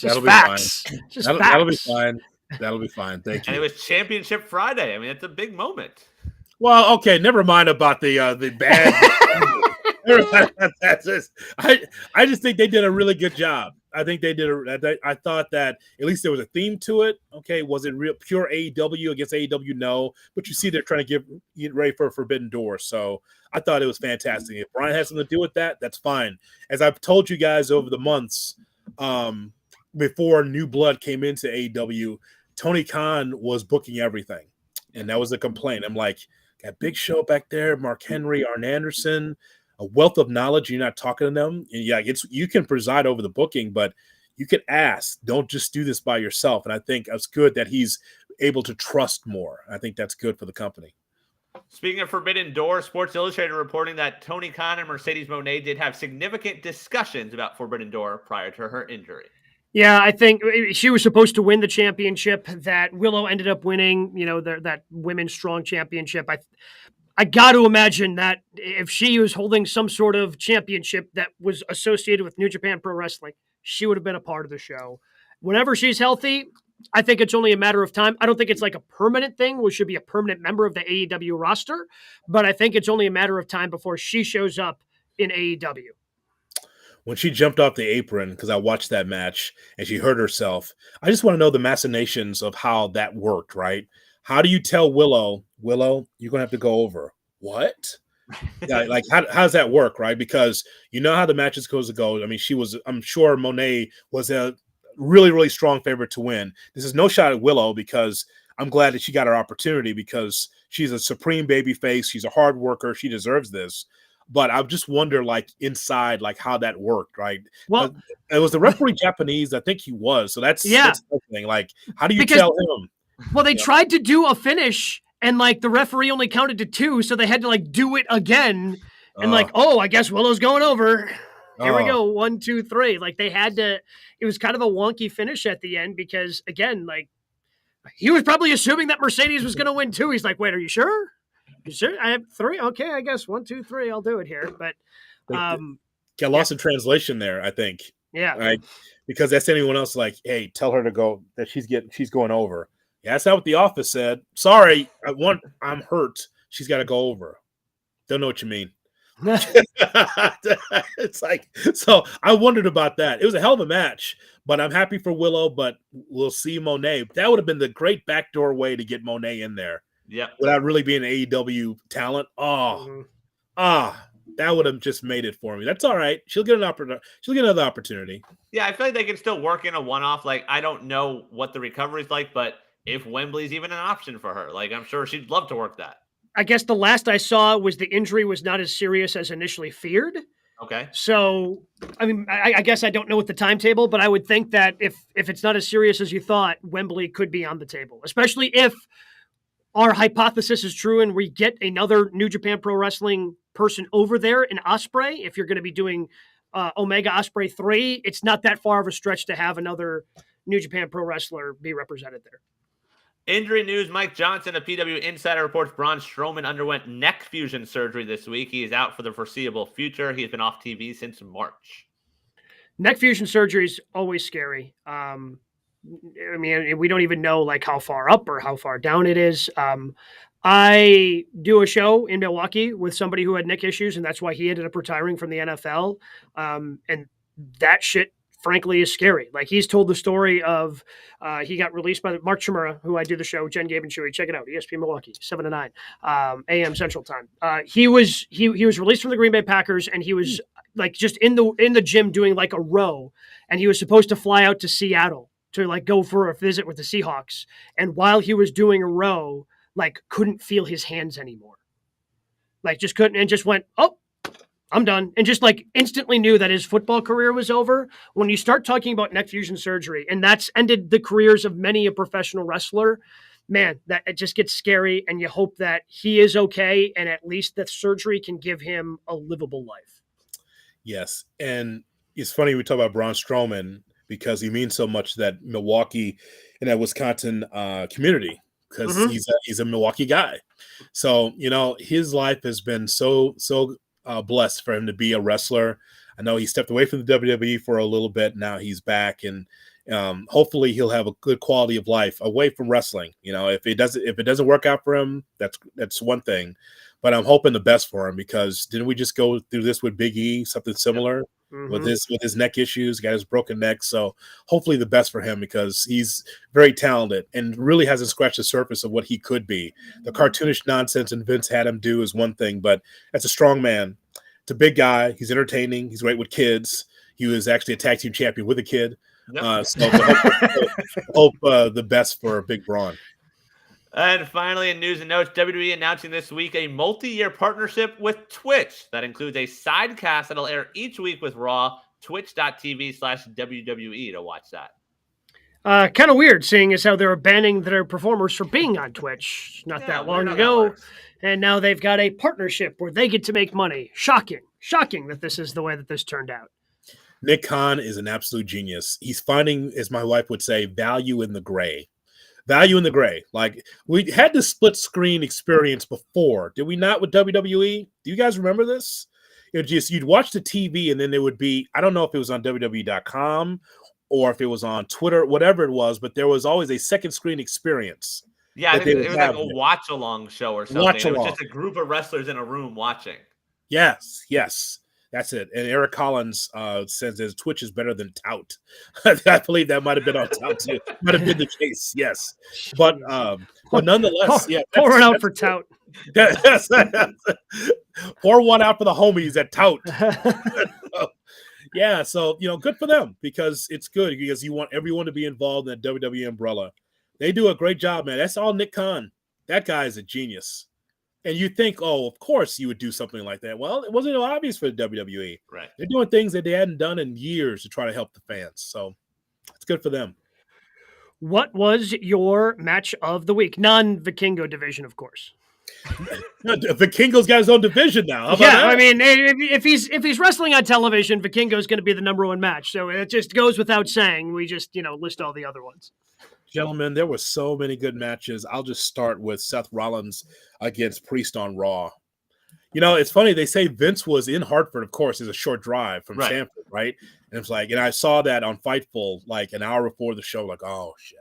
That'll be facts. fine. That'll be fine. That'll be fine. Thank you. And it was Championship Friday. I mean, it's a big moment. Well, okay. Never mind about the bad. I just think they did a really good job. I think they did. I thought that at least there was a theme to it. Okay, was it real pure AEW against AEW? No, but you see, they're trying to get ready for a Forbidden Door. So I thought it was fantastic. If Brian has something to do with that, that's fine. As I've told you guys over the months, before New Blood came into AEW, Tony Khan was booking everything, and that was a complaint. I'm like, got Big Show back there, Mark Henry, Arn Anderson. A wealth of knowledge. You're not talking to them. And yeah, you can preside over the booking, but you can ask. Don't just do this by yourself. And I think it's good that he's able to trust more. I think that's good for the company. Speaking of Forbidden Door, Sports Illustrated reporting that Tony Khan and Mercedes Moné did have significant discussions about Forbidden Door prior to her injury. Yeah, I think she was supposed to win the championship that Willow ended up winning, that women's strong championship. I got to imagine that if she was holding some sort of championship that was associated with New Japan Pro Wrestling, she would have been a part of the show. Whenever she's healthy, I think it's only a matter of time. I don't think it's like a permanent thing where she'll be a permanent member of the AEW roster, but I think it's only a matter of time before she shows up in AEW. When she jumped off the apron, because I watched that match and she hurt herself, I just want to know the machinations of how that worked, right? How do you tell Willow, you're going to have to go over? What? Like, how does that work, right? Because you know how the matches goes to go. I mean, I'm sure Moné was a really, really strong favorite to win. This is no shot at Willow because I'm glad that she got her opportunity because she's a supreme baby face. She's a hard worker. She deserves this. But I just wonder, like, inside, like, how that worked, right? Well, it was the referee Japanese. I think he was. So that's the thing. Like, how do you tell him? Well, they tried to do a finish, and like the referee only counted to 2, so they had to like do it again. And I guess Willow's going over. Here we go, 1, 2, 3. Like they had to. It was kind of a wonky finish at the end because again, like he was probably assuming that Mercedes was going to win too. He's like, "Wait, are you sure? You sure? I have 3. Okay, I guess 1, 2, 3. I'll do it here." But got lost in translation there, I think. Yeah, right. Because that's anyone else like, hey, tell her to go that she's going over. Yeah, that's not what the office said. Sorry, I'm hurt. She's got to go over. Don't know what you mean. It's like, so I wondered about that. It was a hell of a match, but I'm happy for Willow, but we'll see Moné. That would have been the great backdoor way to get Moné in there. Yeah. Without really being AEW talent. That would have just made it for me. That's all right. She'll get another opportunity. Yeah, I feel like they can still work in a one-off. Like, I don't know what the recovery's like, but if Wembley's even an option for her, like I'm sure she'd love to work that. I guess the last I saw was the injury was not as serious as initially feared. Okay. So, I mean, I guess I don't know what the timetable, but I would think that if it's not as serious as you thought, Wembley could be on the table, especially if our hypothesis is true and we get another New Japan Pro Wrestling person over there in Ospreay. If you're going to be doing Omega Ospreay 3, it's not that far of a stretch to have another New Japan Pro Wrestler be represented there. Injury news, Mike Johnson of PW Insider reports Braun Strowman underwent neck fusion surgery this week. He is out for the foreseeable future. He's been off TV since March. Neck fusion surgery is always scary. I mean, we don't even know like how far up or how far down it is. I do a show in Milwaukee with somebody who had neck issues, and that's why he ended up retiring from the NFL. And that shit, frankly, is scary. Like he's told the story of he got released by Mark Chimura, who I do the show, Jen, Gabe, and Chewy. Check it out, ESPN Milwaukee, 7 to 9 a.m. Central Time. He was released from the Green Bay Packers, and he was like just in the gym doing like a row, and he was supposed to fly out to Seattle to like go for a visit with the Seahawks. And while he was doing a row, like couldn't feel his hands anymore. Like just couldn't, and just went, oh, I'm done. And just like instantly knew that his football career was over. When you start talking about neck fusion surgery, and that's ended the careers of many a professional wrestler, man, that it just gets scary. And you hope that he is okay. And at least that surgery can give him a livable life. Yes. And it's funny we talk about Braun Strowman because he means so much to that Milwaukee and that Wisconsin community because he's a Milwaukee guy. So, his life has been so blessed for him to be a wrestler. I know he stepped away from the WWE for a little bit. Now he's back, and hopefully he'll have a good quality of life away from wrestling. If it doesn't work out for him, that's one thing. But I'm hoping the best for him because didn't we just go through this with Big E, something similar with his neck issues, got his broken neck. So hopefully the best for him because he's very talented and really hasn't scratched the surface of what he could be. The cartoonish nonsense and Vince had him do is one thing, but that's a strong man. It's a big guy. He's entertaining. He's great with kids. He was actually a tag team champion with a kid. Yep. So hope the best for Big Braun. And finally, in news and notes, WWE announcing this week a multi-year partnership with Twitch that includes a sidecast that'll air each week with Raw, twitch.tv/WWE to watch that. Kind of weird seeing as how they were banning their performers for being on Twitch not that long ago. And now they've got a partnership where they get to make money. Shocking that this is the way that this turned out. Nick Khan is an absolute genius. He's finding, as my wife would say, value in the gray. Value in the gray. Like, we had the split screen experience before. Did we not with WWE? Do you guys remember this? You'd watch the TV and then there would be, I don't know if it was on WWE.com or if it was on Twitter, whatever it was, but there was always a second screen experience. Yeah, I think it was like a watch-along show or something. It was just a group of wrestlers in a room watching. Yes. That's it. And Eric Collins says that Twitch is better than Tout. I believe that might have been on Tout too. Might have been the case, yes. But nonetheless, pour it out for Tout. Yes. Pour one out for the homies at Tout. So good for them because it's good because you want everyone to be involved in the WWE umbrella. They do a great job, man. That's all Nick Khan. That guy is a genius. And you think, oh, of course you would do something like that. Well, it wasn't obvious for the WWE. Right. They're doing things that they hadn't done in years to try to help the fans. So it's good for them. What was your match of the week? Non-Vikingo division, of course. Vikingo's got his own division now. How about that? I mean, if he's wrestling on television, Vikingo's going to be the number one match. So it just goes without saying. We just, list all the other ones. Gentlemen, there were so many good matches. I'll just start with Seth Rollins against Priest on Raw. It's funny. They say Vince was in Hartford, of course, is a short drive from Stamford, right? And it's like, and I saw that on Fightful like an hour before the show, like, oh, shit.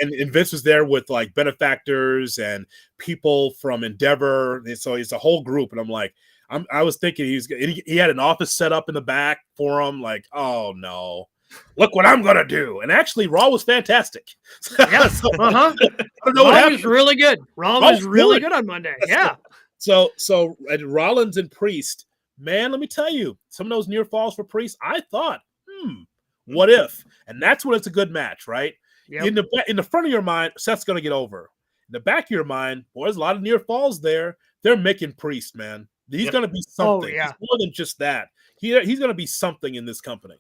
and Vince was there with like benefactors and people from Endeavor. And so it's a whole group. And I'm like, I was thinking he had an office set up in the back for him. Like, oh, no. Look what I'm gonna do! And actually, Raw was fantastic. Yeah, I don't know what happened. Was really good. Raw was really good on Monday. Yeah. So Rollins and Priest, man, let me tell you, some of those near falls for Priest, I thought, what if? And that's when it's a good match, right? Yep. In the front of your mind, Seth's gonna get over. In the back of your mind, boy, there's a lot of near falls there. They're making Priest, man. He's gonna be something. Oh, yeah. He's more than just that. He's gonna be something in this company.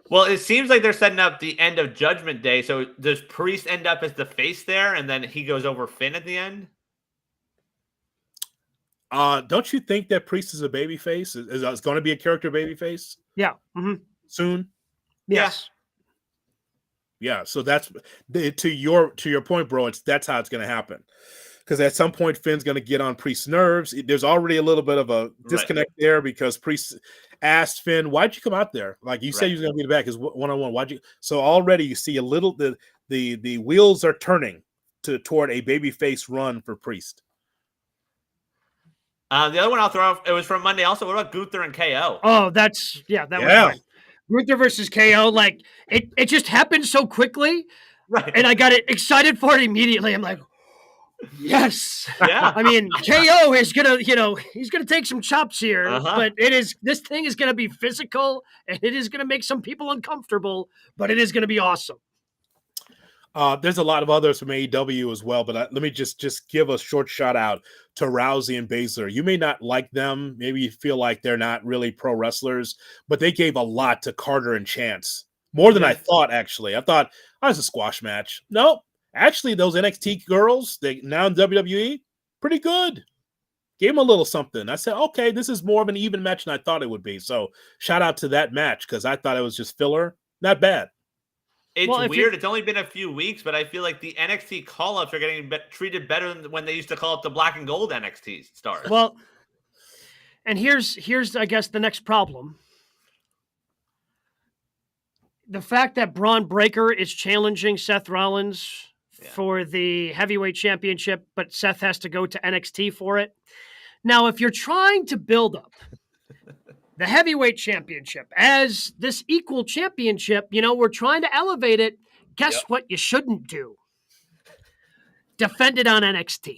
Well, it seems like they're setting up the end of Judgment Day. So does Priest end up as the face there, and then he goes over Finn at the end? Don't you think that Priest is a baby face? Is going to be a character baby face? Yeah. Soon? Yes. Yeah. So that's to your point, bro. That's how it's going to happen. Because at some point, Finn's going to get on Priest's nerves. There's already a little bit of a disconnect there because Priest asked Finn, "Why'd you come out there? Like you said, you was going to be the back is one-on-one. Why'd you?" So already you see a little the wheels are turning toward a babyface run for Priest. The other one I'll throw out, it was from Monday. Also, what about Gunther and KO? Oh, that was fun. Gunther versus KO, like it just happened so quickly, right? And I got excited for it immediately. I'm like, yes. Yeah. I mean, KO is gonna, he's gonna take some chops here, but this thing is gonna be physical and it is gonna make some people uncomfortable, but it is gonna be awesome. There's a lot of others from AEW as well, but let me just give a short shout out to Rousey and Baszler. You may not like them, maybe you feel like they're not really pro wrestlers, but they gave a lot to Carter and Chance. More than I thought, actually. I thought, oh, it's a squash match. Nope. Actually, those NXT girls, they now in WWE, pretty good. Gave them a little something. I said, okay, this is more of an even match than I thought it would be. So shout out to that match because I thought it was just filler. Not bad. It's weird. It's only been a few weeks, but I feel like the NXT call-ups are getting treated better than when they used to call up the black and gold NXT stars. Well, and here's I guess the next problem. The fact that Braun Breaker is challenging Seth Rollins for the heavyweight championship, but Seth has to go to NXT for it. Now, if you're trying to build up the heavyweight championship as this equal championship, we're trying to elevate it. Guess what you shouldn't do? Defend it on NXT.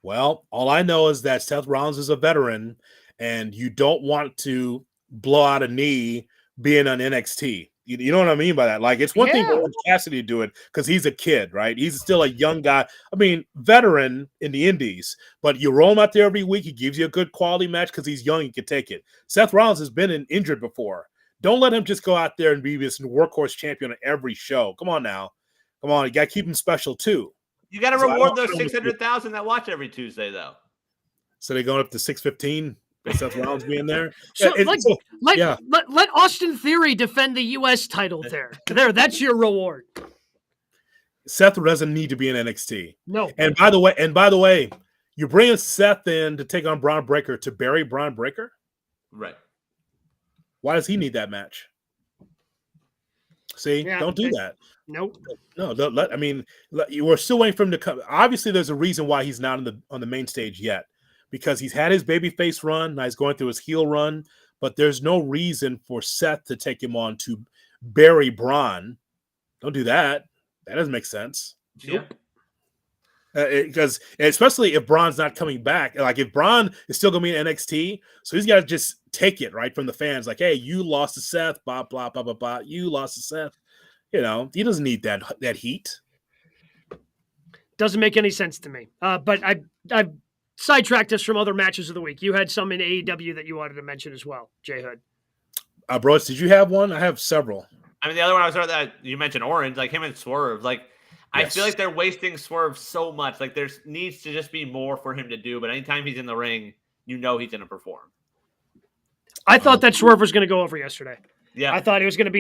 Well, all I know is that Seth Rollins is a veteran, and you don't want to blow out a knee being on NXT. You know what I mean by that? Like, it's one thing for Orange Cassidy to do it because he's a kid, right? He's still a young guy. I mean, veteran in the indies, but you roll him out there every week. He gives you a good quality match because he's young. He can take it. Seth Rollins has been injured before. Don't let him just go out there and be this workhorse champion on every show. Come on now. Come on. You got to keep him special too. You got to reward those 600,000 that watch every Tuesday, though. So they're going up to 615 with Seth Rollins being there. Let Austin Theory defend the U.S. title there. That's your reward. Seth doesn't need to be in NXT. No. And by the way, you're bringing Seth in to take on Braun Breaker to bury Braun Breaker? Right. Why does he need that match? See, don't do that. Nope. No, you were still waiting for him to come. Obviously, there's a reason why he's not on the main stage yet, because he's had his babyface run. Now he's going through his heel run, but there's no reason for Seth to take him on to bury Braun. Don't do that. That doesn't make sense. Yep. Because especially if Braun's not coming back, like if Braun is still going to be in NXT, so he's got to just take it right from the fans. Like, hey, you lost to Seth, blah blah blah blah blah. You lost to Seth. He doesn't need that heat. Doesn't make any sense to me. But I sidetracked us from other matches of the week. You had some in AEW that you wanted to mention as well, Jay Hood. Bros, did you have one? I have several. I mean, the other one I was talking that you mentioned Orange, like him and Swerve. Like, I feel like they're wasting Swerve so much. Like, there needs to just be more for him to do. But anytime he's in the ring, he's going to perform. I thought that Swerve was going to go over yesterday. Yeah, I thought it was going to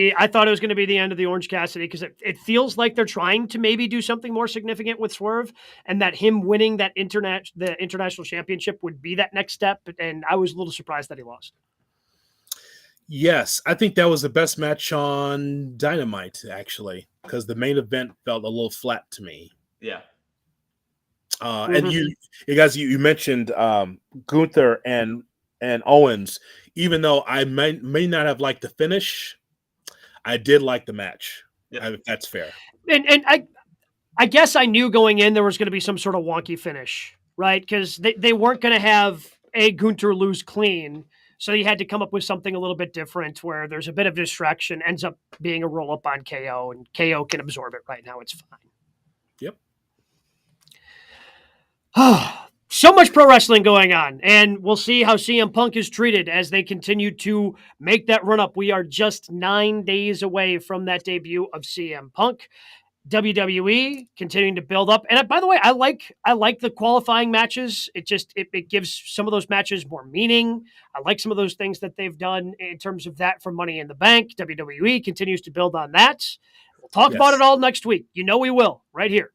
be the end of the Orange Cassidy because it feels like they're trying to maybe do something more significant with Swerve, and that him winning the international championship would be that next step. And I was a little surprised that he lost. Yes, I think that was the best match on Dynamite, actually, because the main event felt a little flat to me. Yeah. And you guys, you mentioned Gunther and Owens. Even though I may not have liked the finish, I did like the match. Yep. That's fair. And I guess I knew going in there was going to be some sort of wonky finish, right? Because they weren't going to have Gunther lose clean. So you had to come up with something a little bit different where there's a bit of distraction, ends up being a roll-up on KO, and KO can absorb it right now. It's fine. Yep. So much pro wrestling going on, and we'll see how CM Punk is treated as they continue to make that run-up. We are just 9 days away from that debut of CM Punk. WWE continuing to build up. And by the way, I like the qualifying matches. It gives some of those matches more meaning. I like some of those things that they've done in terms of that for Money in the Bank. WWE continues to build on that. We'll talk about it all next week. We will right here